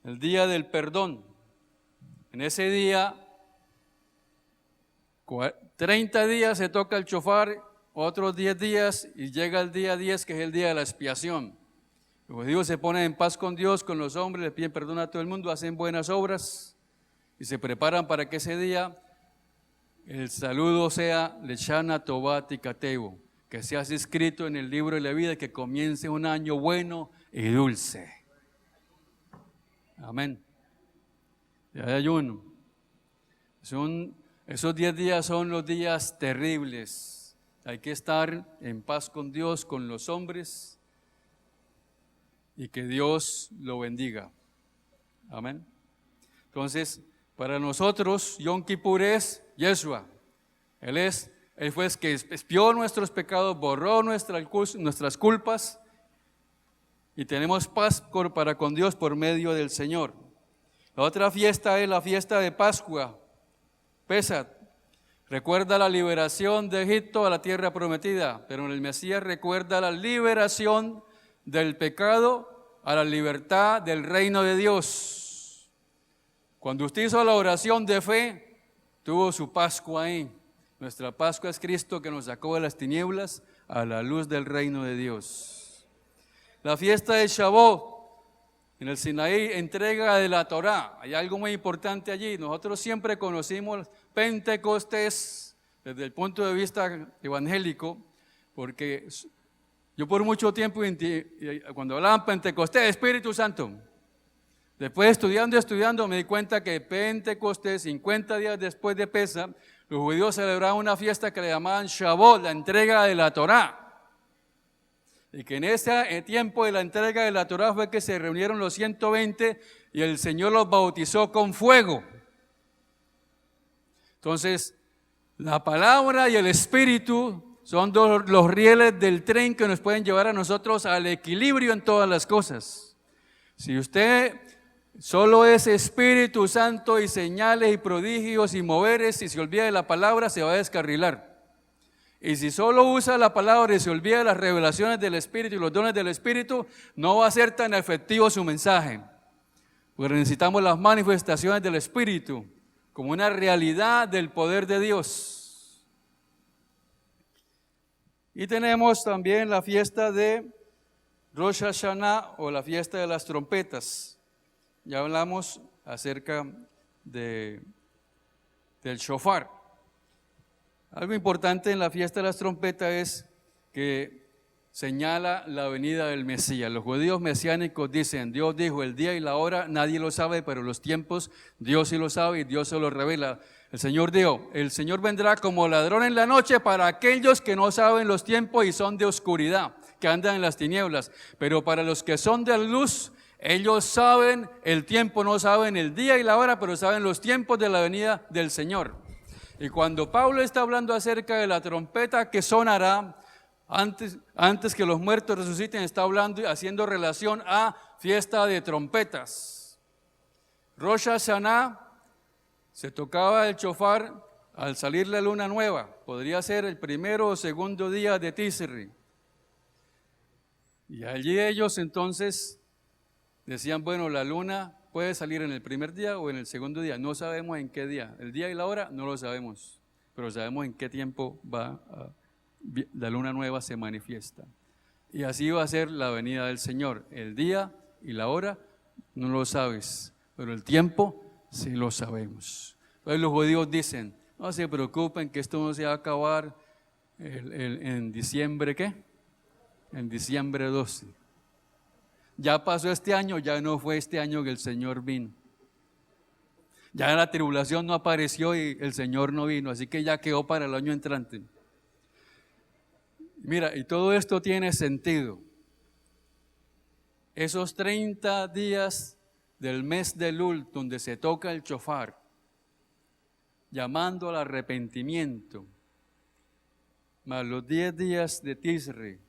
el día del perdón. En ese día, 30 días se toca el shofar, otros 10 días y llega el día 10, que es el día de la expiación. Los judíos se ponen en paz con Dios, con los hombres, le piden perdón a todo el mundo, hacen buenas obras y se preparan para que ese día el saludo sea Leshana Tovat Tikateu, que se hace escrito en el libro de la vida, que comience un año bueno y dulce. Amén. Ya hay ayuno. Esos 10 días son los días terribles. Hay que estar en paz con Dios, con los hombres, y que Dios lo bendiga. Amén. Entonces, para nosotros, Yom Kippur es Yeshua. Él fue el que expió nuestros pecados, borró nuestras culpas, y tenemos paz para con Dios por medio del Señor. La otra fiesta es la fiesta de Pascua, Pesach. Recuerda la liberación de Egipto a la tierra prometida, pero en el Mesías recuerda la liberación del pecado a la libertad del reino de Dios. Cuando usted hizo la oración de fe, tuvo su Pascua ahí. Nuestra Pascua es Cristo, que nos sacó de las tinieblas a la luz del reino de Dios. La fiesta de Shavuot, en el Sinaí, entrega de la Torá. Hay algo muy importante allí. Nosotros siempre conocimos Pentecostés desde el punto de vista evangélico, porque yo por mucho tiempo, cuando hablaban Pentecostés, Espíritu Santo, después estudiando, me di cuenta que Pentecostés, 50 días después de Pesach, los judíos celebraban una fiesta que le llamaban Shavuot, la entrega de la Torá. Y que en ese tiempo de la entrega de la Torá fue que se reunieron los 120 y el Señor los bautizó con fuego. Entonces, la palabra y el Espíritu son los rieles del tren que nos pueden llevar a nosotros al equilibrio en todas las cosas. Si usted solo es Espíritu Santo y señales y prodigios y moveres, y se olvida de la palabra, se va a descarrilar. Y si solo usa la palabra y se olvida de las revelaciones del Espíritu y los dones del Espíritu, no va a ser tan efectivo su mensaje. Porque necesitamos las manifestaciones del Espíritu como una realidad del poder de Dios. Y tenemos también la fiesta de Rosh Hashanah, o la fiesta de las trompetas. Ya hablamos acerca del shofar. Algo importante en la fiesta de las trompetas es que señala la venida del Mesías. Los judíos mesiánicos dicen, Dios dijo, el día y la hora nadie lo sabe, pero los tiempos Dios sí lo sabe y Dios se lo revela. El Señor dijo, el Señor vendrá como ladrón en la noche para aquellos que no saben los tiempos y son de oscuridad, que andan en las tinieblas. Pero para los que son de luz, ellos saben el tiempo, no saben el día y la hora, pero saben los tiempos de la venida del Señor. Y cuando Pablo está hablando acerca de la trompeta que sonará antes que los muertos resuciten, está hablando, haciendo relación a fiesta de trompetas. Rosh Hashanah se tocaba el shofar al salir la luna nueva. Podría ser el primero o segundo día de Tisri. Y allí ellos entonces decían, bueno, la luna puede salir en el primer día o en el segundo día. No sabemos en qué día. El día y la hora no lo sabemos, pero sabemos en qué tiempo la luna nueva se manifiesta. Y así va a ser la venida del Señor. El día y la hora no lo sabes, pero el tiempo sí lo sabemos. Entonces los judíos dicen, no se preocupen que esto no se va a acabar en diciembre, ¿qué? En diciembre 12. Ya pasó este año, ya no fue este año que el Señor vino. Ya la tribulación no apareció y el Señor no vino, así que ya quedó para el año entrante. Mira, y todo esto tiene sentido. Esos 30 días del mes de Elul, donde se toca el shofar, llamando al arrepentimiento, más los 10 días de Tisri,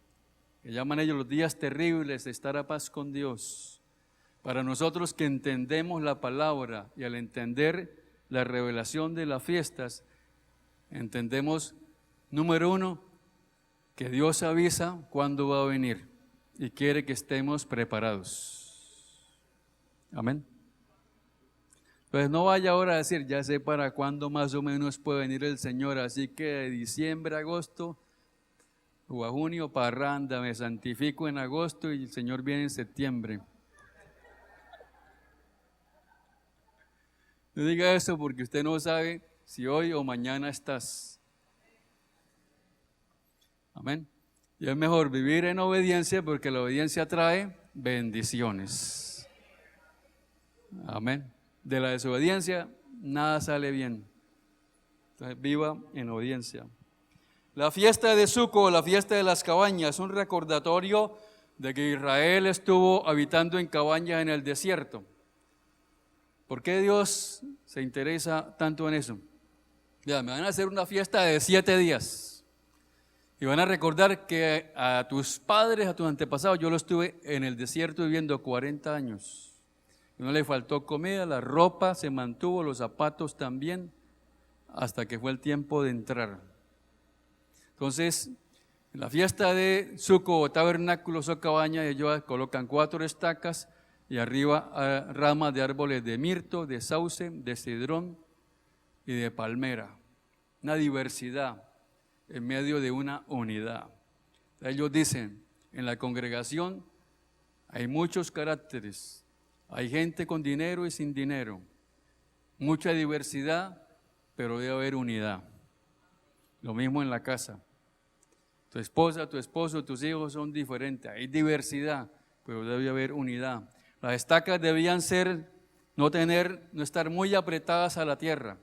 que llaman ellos los días terribles de estar a paz con Dios. Para nosotros que entendemos la palabra y al entender la revelación de las fiestas, entendemos, número uno, que Dios avisa cuándo va a venir y quiere que estemos preparados. Amén. Pues no vaya ahora a decir, ya sé para cuándo más o menos puede venir el Señor, así que de diciembre, agosto o a junio, parranda, me santifico en agosto y el Señor viene en septiembre. No diga eso porque usted no sabe si hoy o mañana estás. Amén. Y es mejor vivir en obediencia porque la obediencia trae bendiciones. Amén. De la desobediencia nada sale bien. Entonces viva en obediencia. La fiesta de Suco, la fiesta de las cabañas, es un recordatorio de que Israel estuvo habitando en cabañas en el desierto. ¿Por qué Dios se interesa tanto en eso? Ya, me van a hacer una fiesta de 7 días y van a recordar que a tus padres, a tus antepasados, yo lo estuve en el desierto viviendo 40 años. No le faltó comida, la ropa se mantuvo, los zapatos también, hasta que fue el tiempo de entrar. Entonces, en la fiesta de Suco o tabernáculo o cabaña, ellos colocan 4 estacas y arriba ramas de árboles de mirto, de sauce, de cedrón y de palmera. Una diversidad en medio de una unidad. Ellos dicen, en la congregación hay muchos caracteres, hay gente con dinero y sin dinero, mucha diversidad, pero debe haber unidad. Lo mismo en la casa. Tu esposa, tu esposo, tus hijos son diferentes, hay diversidad, pero debe haber unidad. Las estacas debían no estar muy apretadas a la tierra,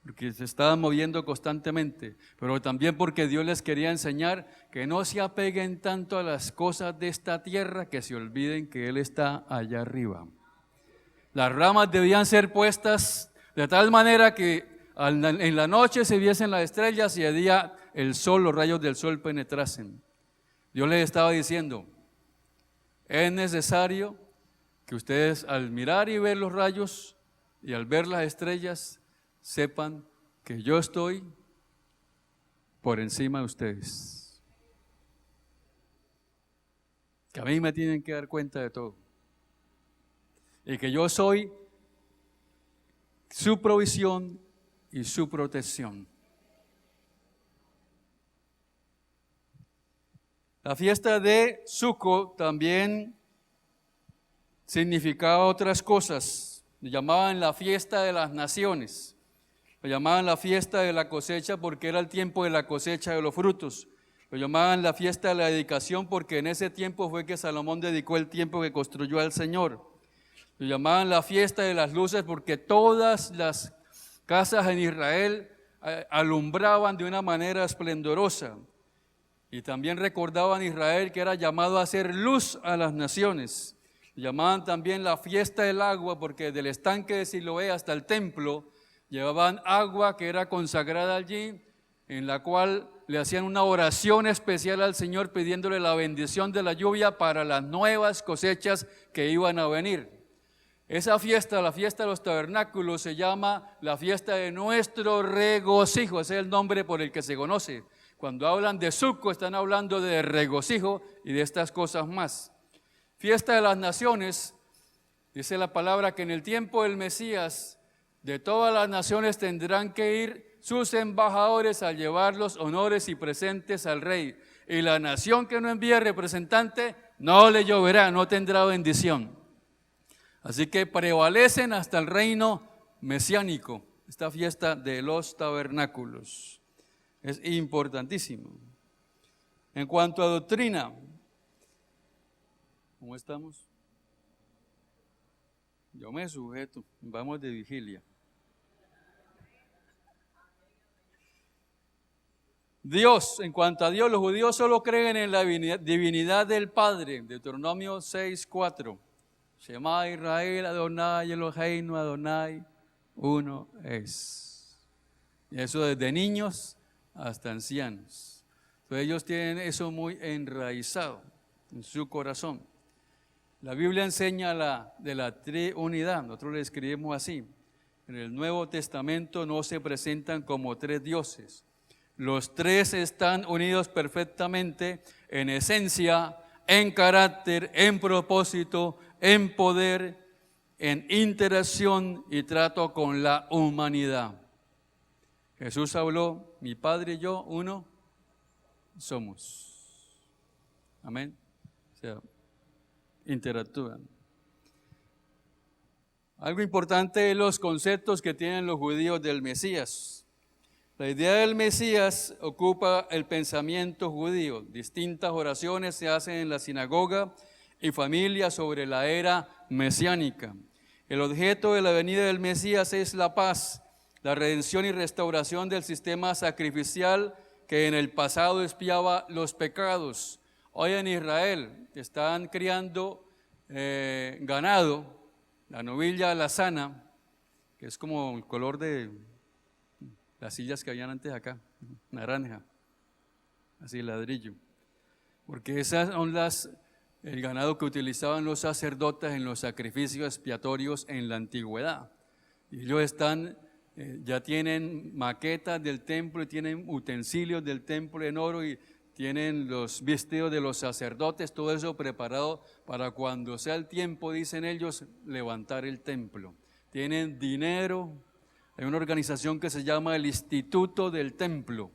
porque se estaban moviendo constantemente, pero también porque Dios les quería enseñar que no se apeguen tanto a las cosas de esta tierra que se olviden que Él está allá arriba. Las ramas debían ser puestas de tal manera que en la noche se viesen las estrellas y de día el sol, los rayos del sol penetrasen. Dios les estaba diciendo, es necesario que ustedes al mirar y ver los rayos y al ver las estrellas sepan que yo estoy por encima de ustedes. Que a mí me tienen que dar cuenta de todo. Y que yo soy su provisión y su protección. La fiesta de Suco también significaba otras cosas. Lo llamaban la fiesta de las naciones. Lo llamaban la fiesta de la cosecha porque era el tiempo de la cosecha de los frutos. Lo llamaban la fiesta de la dedicación porque en ese tiempo fue que Salomón dedicó el tiempo que construyó al Señor. Lo llamaban la fiesta de las luces porque todas las casas en Israel alumbraban de una manera esplendorosa. Y también recordaban a Israel que era llamado a hacer luz a las naciones. Llamaban también la fiesta del agua porque del estanque de Siloé hasta el templo llevaban agua que era consagrada allí, en la cual le hacían una oración especial al Señor pidiéndole la bendición de la lluvia para las nuevas cosechas que iban a venir. Esa fiesta, la fiesta de los tabernáculos, se llama la fiesta de nuestro regocijo, ese es el nombre por el que se conoce. Cuando hablan de Suco, están hablando de regocijo y de estas cosas más. Fiesta de las naciones, dice la palabra que en el tiempo del Mesías, de todas las naciones tendrán que ir sus embajadores a llevar los honores y presentes al rey. Y la nación que no envíe representante, no le lloverá, no tendrá bendición. Así que prevalecen hasta el reino mesiánico, esta fiesta de los tabernáculos. Es importantísimo. En cuanto a doctrina, ¿cómo estamos? Yo me sujeto, vamos de vigilia. Dios, en cuanto a Dios, los judíos solo creen en la divinidad del Padre, Deuteronomio 6:4. Shema Israel, Adonai Eloheinu, Adonai, uno es. Y eso desde niños hasta ancianos. Entonces ellos tienen eso muy enraizado en su corazón. La Biblia enseña de la triunidad, nosotros le escribimos así. En el Nuevo Testamento no se presentan como tres dioses. Los tres están unidos perfectamente en esencia, en carácter, en propósito, en poder, en interacción y trato con la humanidad. Jesús habló, mi Padre y yo, uno somos. Amén. O sea, interactúan. Algo importante es los conceptos que tienen los judíos del Mesías. La idea del Mesías ocupa el pensamiento judío. Distintas oraciones se hacen en la sinagoga y familia sobre la era mesiánica. El objeto de la venida del Mesías es la paz, la redención y restauración del sistema sacrificial que en el pasado expiaba los pecados. Hoy en Israel están criando ganado, la novilla alazana, que es como el color de las sillas que habían antes acá, naranja, así ladrillo, porque esas son el ganado que utilizaban los sacerdotes en los sacrificios expiatorios en la antigüedad. Y ellos ya tienen maquetas del templo y tienen utensilios del templo en oro y tienen los vestidos de los sacerdotes, todo eso preparado para cuando sea el tiempo, dicen ellos, levantar el templo. Tienen dinero. Hay una organización que se llama el Instituto del Templo.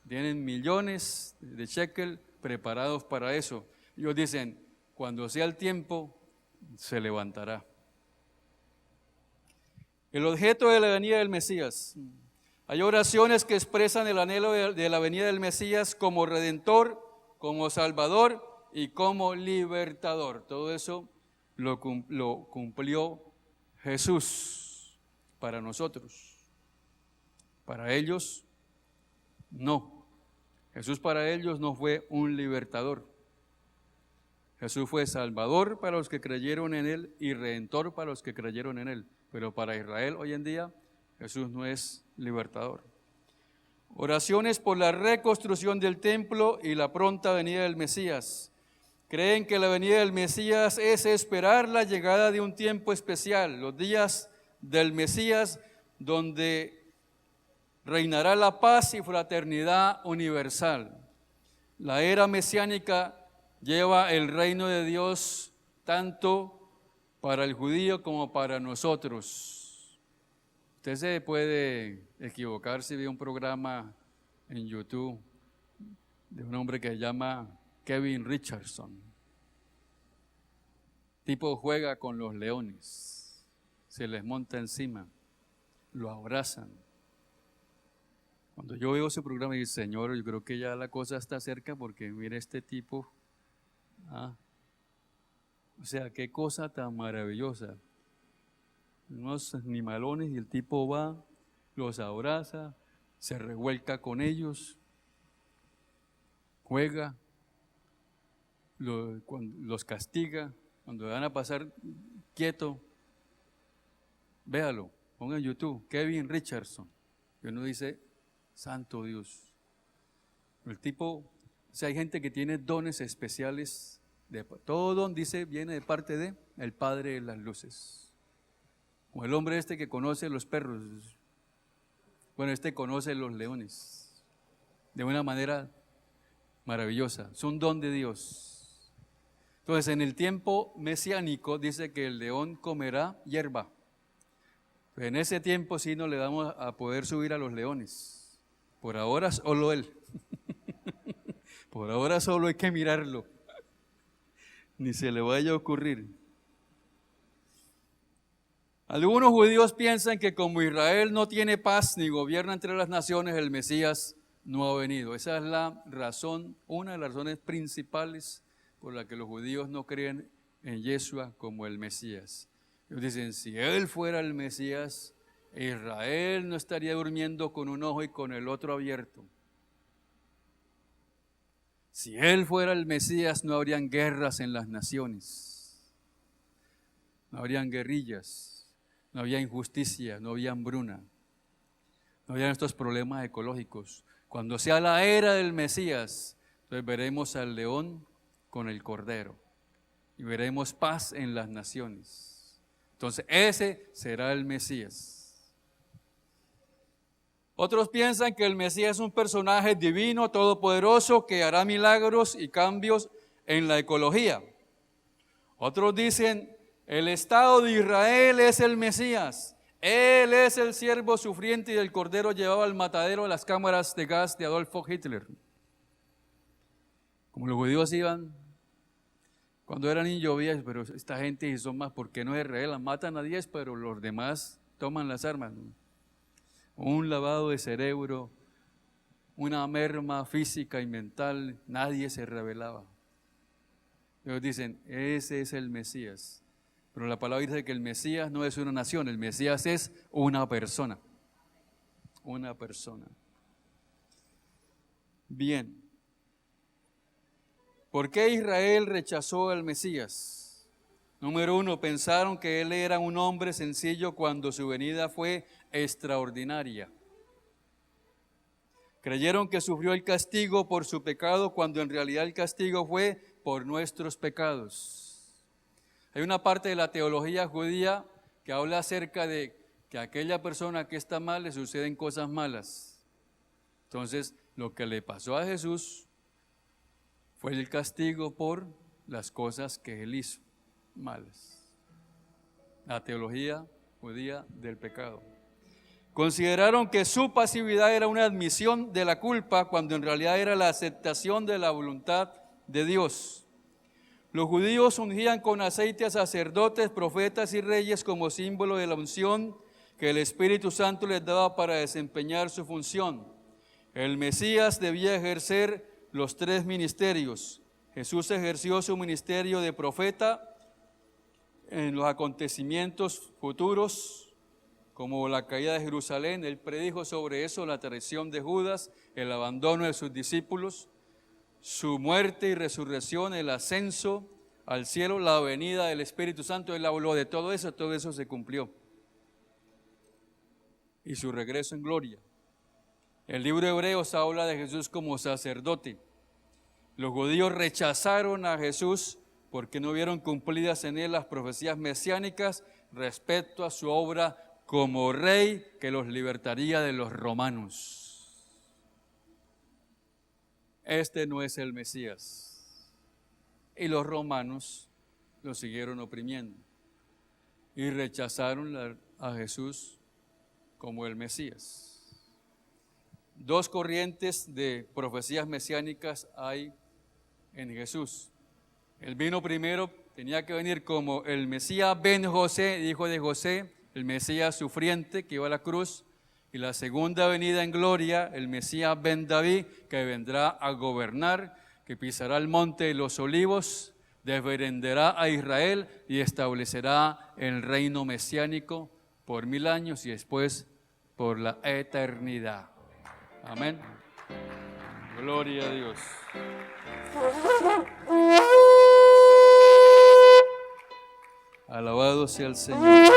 Tienen millones de shekel preparados para eso. Ellos dicen, cuando sea el tiempo, se levantará. El objeto de la venida del Mesías. Hay oraciones que expresan el anhelo de la venida del Mesías como Redentor, como Salvador y como Libertador. Todo eso lo cumplió Jesús. Para nosotros, para ellos no. Jesús para ellos no fue un libertador. Jesús fue salvador para los que creyeron en Él y redentor para los que creyeron en Él. Pero para Israel hoy en día Jesús no es libertador. Oraciones por la reconstrucción del templo y la pronta venida del Mesías. Creen que la venida del Mesías es esperar la llegada de un tiempo especial, los días del Mesías, donde reinará la paz y fraternidad universal. La era mesiánica lleva el reino de Dios tanto para el judío como para nosotros. Usted se puede equivocar si ve un programa en YouTube de un hombre que se llama Kevin Richardson. Tipo juega con los leones. Se les monta encima, lo abrazan. Cuando yo veo ese programa, digo, Señor, yo creo que ya la cosa está cerca porque mira este tipo. O sea, qué cosa tan maravillosa. Unos animalones y el tipo va, los abraza, se revuelca con ellos, juega, los castiga, cuando van a pasar quieto. Véalo, Ponga en YouTube, Kevin Richardson. Y uno dice, santo Dios. El tipo, o sea, hay gente que tiene dones especiales. Todo don, dice, viene de parte de el Padre de las luces. Como el hombre este que conoce los perros. Bueno, este conoce los leones. De una manera maravillosa. Es un don de Dios. Entonces, en el tiempo mesiánico dice que el león comerá hierba. En ese tiempo sí no le damos a poder subir a los leones. Por ahora solo él. Por ahora solo hay que mirarlo. Ni se le vaya a ocurrir. Algunos judíos piensan que como Israel no tiene paz ni gobierna entre las naciones, el Mesías no ha venido. Esa es la razón, una de las razones principales por la que los judíos no creen en Yeshua como el Mesías. Ellos dicen, si él fuera el Mesías, Israel no estaría durmiendo con un ojo y con el otro abierto. Si él fuera el Mesías, no habrían guerras en las naciones, no habrían guerrillas, no había injusticia, no había hambruna, no habían estos problemas ecológicos. Cuando sea la era del Mesías, entonces veremos al león con el cordero y veremos paz en las naciones. Entonces ese será el Mesías. Otros piensan que el Mesías es un personaje divino, todopoderoso, que hará milagros y cambios en la ecología. Otros dicen, el Estado de Israel es el Mesías. Él es el siervo sufriente y el cordero llevado al matadero de las cámaras de gas de Adolfo Hitler. Como los judíos iban, cuando eran niños llovía, pero esta gente y son más, ¿por qué no es Israel? Matan a 10, pero los demás toman las armas. Un lavado de cerebro, una merma física y mental, nadie se rebelaba. Ellos dicen, ese es el Mesías. Pero la palabra dice que el Mesías no es una nación, el Mesías es una persona. Una persona. Bien. ¿Por qué Israel rechazó al Mesías? Número 1, pensaron que él era un hombre sencillo cuando su venida fue extraordinaria. Creyeron que sufrió el castigo por su pecado cuando en realidad el castigo fue por nuestros pecados. Hay una parte de la teología judía que habla acerca de que a aquella persona que está mal le suceden cosas malas. Entonces, lo que le pasó a Jesús fue el castigo por las cosas que él hizo malas. La teología judía del pecado. Consideraron que su pasividad era una admisión de la culpa cuando en realidad era la aceptación de la voluntad de Dios. Los judíos ungían con aceite a sacerdotes, profetas y reyes como símbolo de la unción que el Espíritu Santo les daba para desempeñar su función. El Mesías debía ejercer los 3 ministerios. Jesús ejerció su ministerio de profeta en los acontecimientos futuros, como la caída de Jerusalén. Él predijo sobre eso, la traición de Judas, el abandono de sus discípulos, su muerte y resurrección, el ascenso al cielo, la venida del Espíritu Santo. Él habló de todo eso se cumplió. Y su regreso en gloria. El libro de Hebreos habla de Jesús como sacerdote. Los judíos rechazaron a Jesús porque no vieron cumplidas en él las profecías mesiánicas respecto a su obra como rey que los libertaría de los romanos. Este no es el Mesías. Y los romanos lo siguieron oprimiendo y rechazaron a Jesús como el Mesías. 2 corrientes de profecías mesiánicas hay en Jesús. Él vino primero, tenía que venir como el Mesías ben José, hijo de José, el Mesías sufriente que iba a la cruz, y la segunda venida en gloria, el Mesías ben David, que vendrá a gobernar, que pisará el monte de los olivos, desheredará a Israel y establecerá el reino mesiánico por 1000 años y después por la eternidad. Amén. Gloria a Dios. Alabado sea el Señor.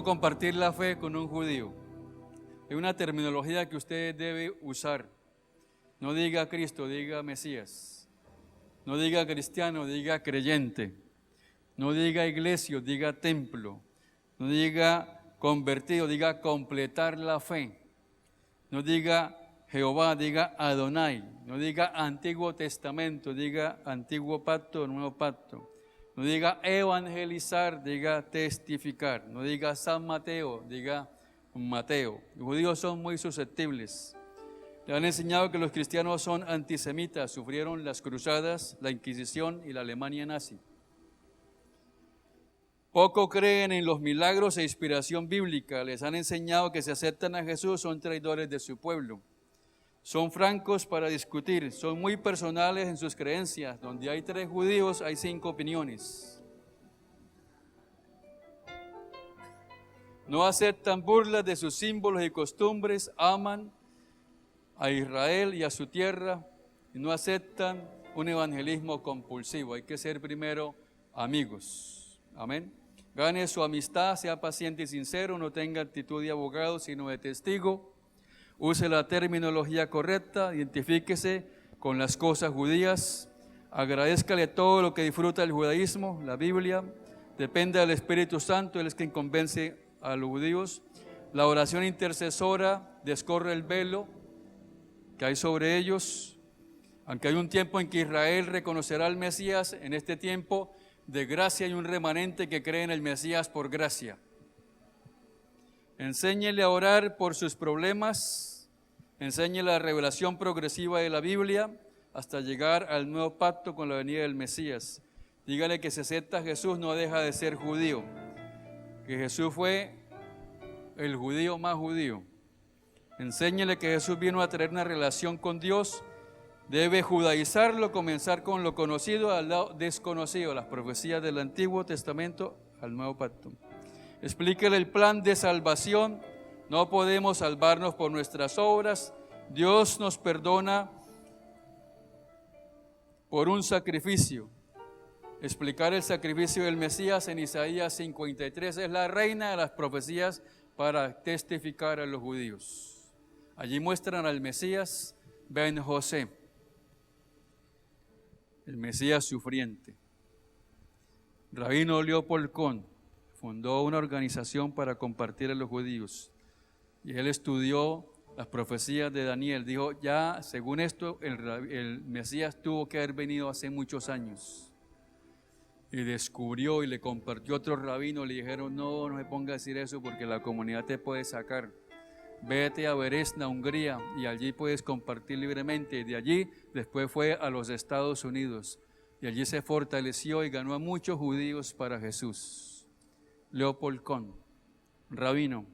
compartir la fe con un judío? Es una terminología que usted debe usar. No diga Cristo, diga Mesías. No diga cristiano, diga creyente. No diga iglesia, diga templo. No diga convertido, diga completar la fe. No diga Jehová, diga Adonai. No diga Antiguo Testamento, diga Antiguo Pacto, Nuevo Pacto. No diga evangelizar, diga testificar. No diga San Mateo, diga Mateo. Los judíos son muy susceptibles. Le han enseñado que los cristianos son antisemitas, sufrieron las cruzadas, la Inquisición y la Alemania nazi. Poco creen en los milagros e inspiración bíblica. Les han enseñado que si aceptan a Jesús son traidores de su pueblo. Son francos para discutir, son muy personales en sus creencias. Donde hay 3 judíos, hay 5 opiniones. No aceptan burlas de sus símbolos y costumbres, aman a Israel y a su tierra y no aceptan un evangelismo compulsivo. Hay que ser primero amigos. Amén. Gane su amistad, sea paciente y sincero, no tenga actitud de abogado, sino de testigo. Use la terminología correcta, identifíquese con las cosas judías, agradézcale todo lo que disfruta el judaísmo, la Biblia, depende del Espíritu Santo, Él es quien convence a los judíos. La oración intercesora descorre el velo que hay sobre ellos. Aunque hay un tiempo en que Israel reconocerá al Mesías, en este tiempo de gracia hay un remanente que cree en el Mesías por gracia. Enséñele a orar por sus problemas, enséñele la revelación progresiva de la Biblia hasta llegar al nuevo pacto con la venida del Mesías. Dígale que si acepta a Jesús no deja de ser judío, que Jesús fue el judío más judío. Enséñele que Jesús vino a traer una relación con Dios. Debe judaizarlo, comenzar con lo conocido al lado desconocido, las profecías del Antiguo Testamento al Nuevo Pacto. Explíquele el plan de salvación. No podemos salvarnos por nuestras obras. Dios nos perdona por un sacrificio. Explicar el sacrificio del Mesías en Isaías 53 es la reina de las profecías para testificar a los judíos. Allí muestran al Mesías Ben José, el Mesías sufriente. Rabino Leopold Kohn fundó una organización para compartir a los judíos y él estudió las profecías de Daniel. Dijo, ya según esto el Mesías tuvo que haber venido hace muchos años. Y descubrió y le compartió a otros rabinos, le dijeron, no me ponga a decir eso porque la comunidad te puede sacar. Vete a Beresna, Hungría, y allí puedes compartir libremente. Y de allí después fue a los Estados Unidos y allí se fortaleció y ganó a muchos judíos para Jesús. Leopold Kohn, rabino.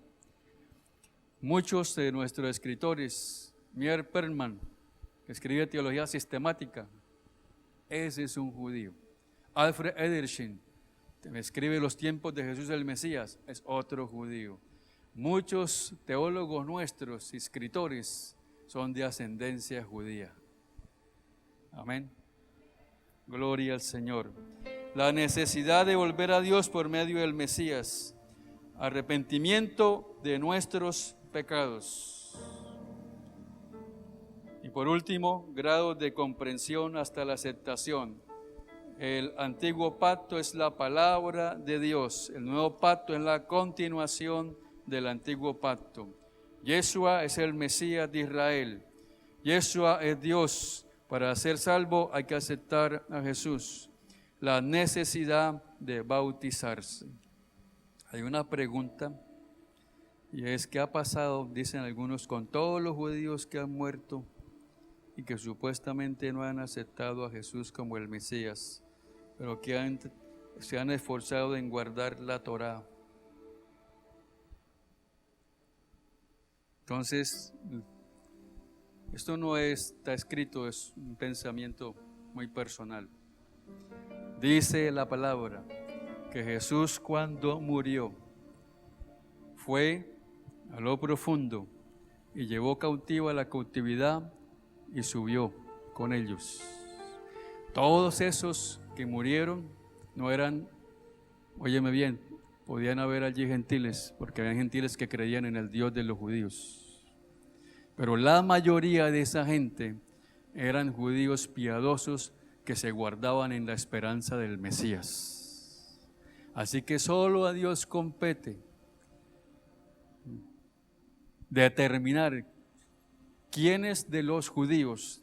Muchos de nuestros escritores, Meir Perlman, que escribe teología sistemática, ese es un judío. Alfred Edersheim, que escribe los tiempos de Jesús el Mesías, es otro judío. Muchos teólogos nuestros, escritores, son de ascendencia judía. Amén. Gloria al Señor. La necesidad de volver a Dios por medio del Mesías. Arrepentimiento de nuestros pecados. Y por último, grados de comprensión hasta la aceptación. El antiguo pacto es la palabra de Dios. El nuevo pacto es la continuación del antiguo pacto. Yeshua es el Mesías de Israel. Yeshua es Dios. Para ser salvo hay que aceptar a Jesús. La necesidad de bautizarse. Hay una pregunta y es ¿qué ha pasado? Dicen algunos con todos los judíos que han muerto y que supuestamente no han aceptado a Jesús como el Mesías, pero que se han esforzado en guardar la Torá. Entonces, esto no está escrito, es un pensamiento muy personal. Dice la palabra que Jesús cuando murió fue a lo profundo y llevó cautiva a la cautividad y subió con ellos. Todos esos que murieron no eran, óyeme bien, podían haber allí gentiles, porque había gentiles que creían en el Dios de los judíos. Pero la mayoría de esa gente eran judíos piadosos que se guardaban en la esperanza del Mesías. Así que solo a Dios compete determinar quiénes de los judíos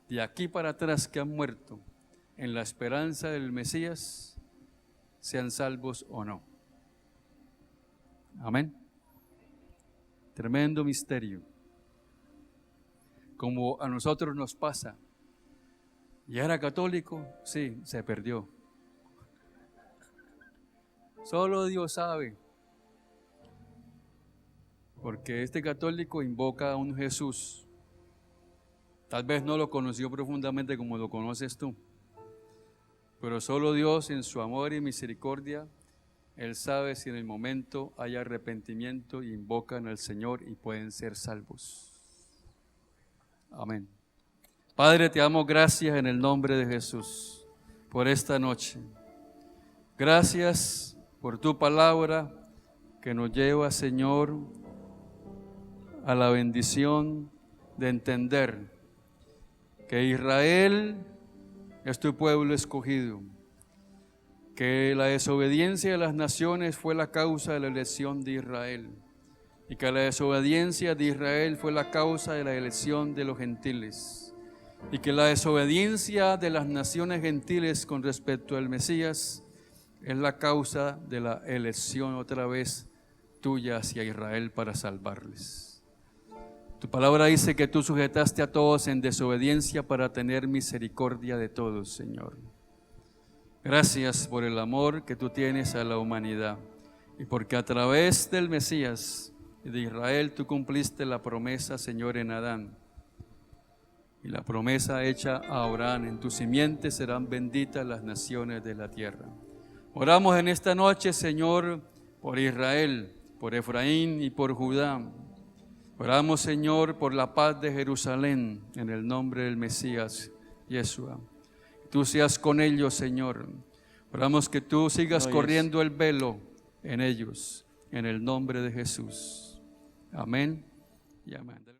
de aquí para atrás que han muerto en la esperanza del Mesías sean salvos o no. Amén. Tremendo misterio. Como a nosotros nos pasa. ¿Y era católico? Sí, se perdió. Solo Dios sabe. Porque este católico invoca a un Jesús. Tal vez no lo conoció profundamente como lo conoces tú. Pero solo Dios en su amor y misericordia, Él sabe si en el momento hay arrepentimiento y invocan al Señor y pueden ser salvos. Amén. Padre, te damos gracias en el nombre de Jesús por esta noche. Gracias por tu palabra que nos lleva, Señor, a la bendición de entender que Israel es tu pueblo escogido, que la desobediencia de las naciones fue la causa de la elección de Israel y que la desobediencia de Israel fue la causa de la elección de los gentiles y que la desobediencia de las naciones gentiles con respecto al Mesías es la causa de la elección otra vez tuya hacia Israel para salvarles. Tu palabra dice que tú sujetaste a todos en desobediencia para tener misericordia de todos, Señor. Gracias por el amor que tú tienes a la humanidad y porque a través del Mesías y de Israel tú cumpliste la promesa, Señor, en Adán. Y la promesa hecha a Abraham: en tu simiente serán benditas las naciones de la tierra. Oramos en esta noche, Señor, por Israel, por Efraín y por Judá. Oramos, Señor, por la paz de Jerusalén, en el nombre del Mesías, Yeshua. Tú seas con ellos, Señor. Oramos que tú sigas corriendo el velo en ellos, en el nombre de Jesús. Amén y amén.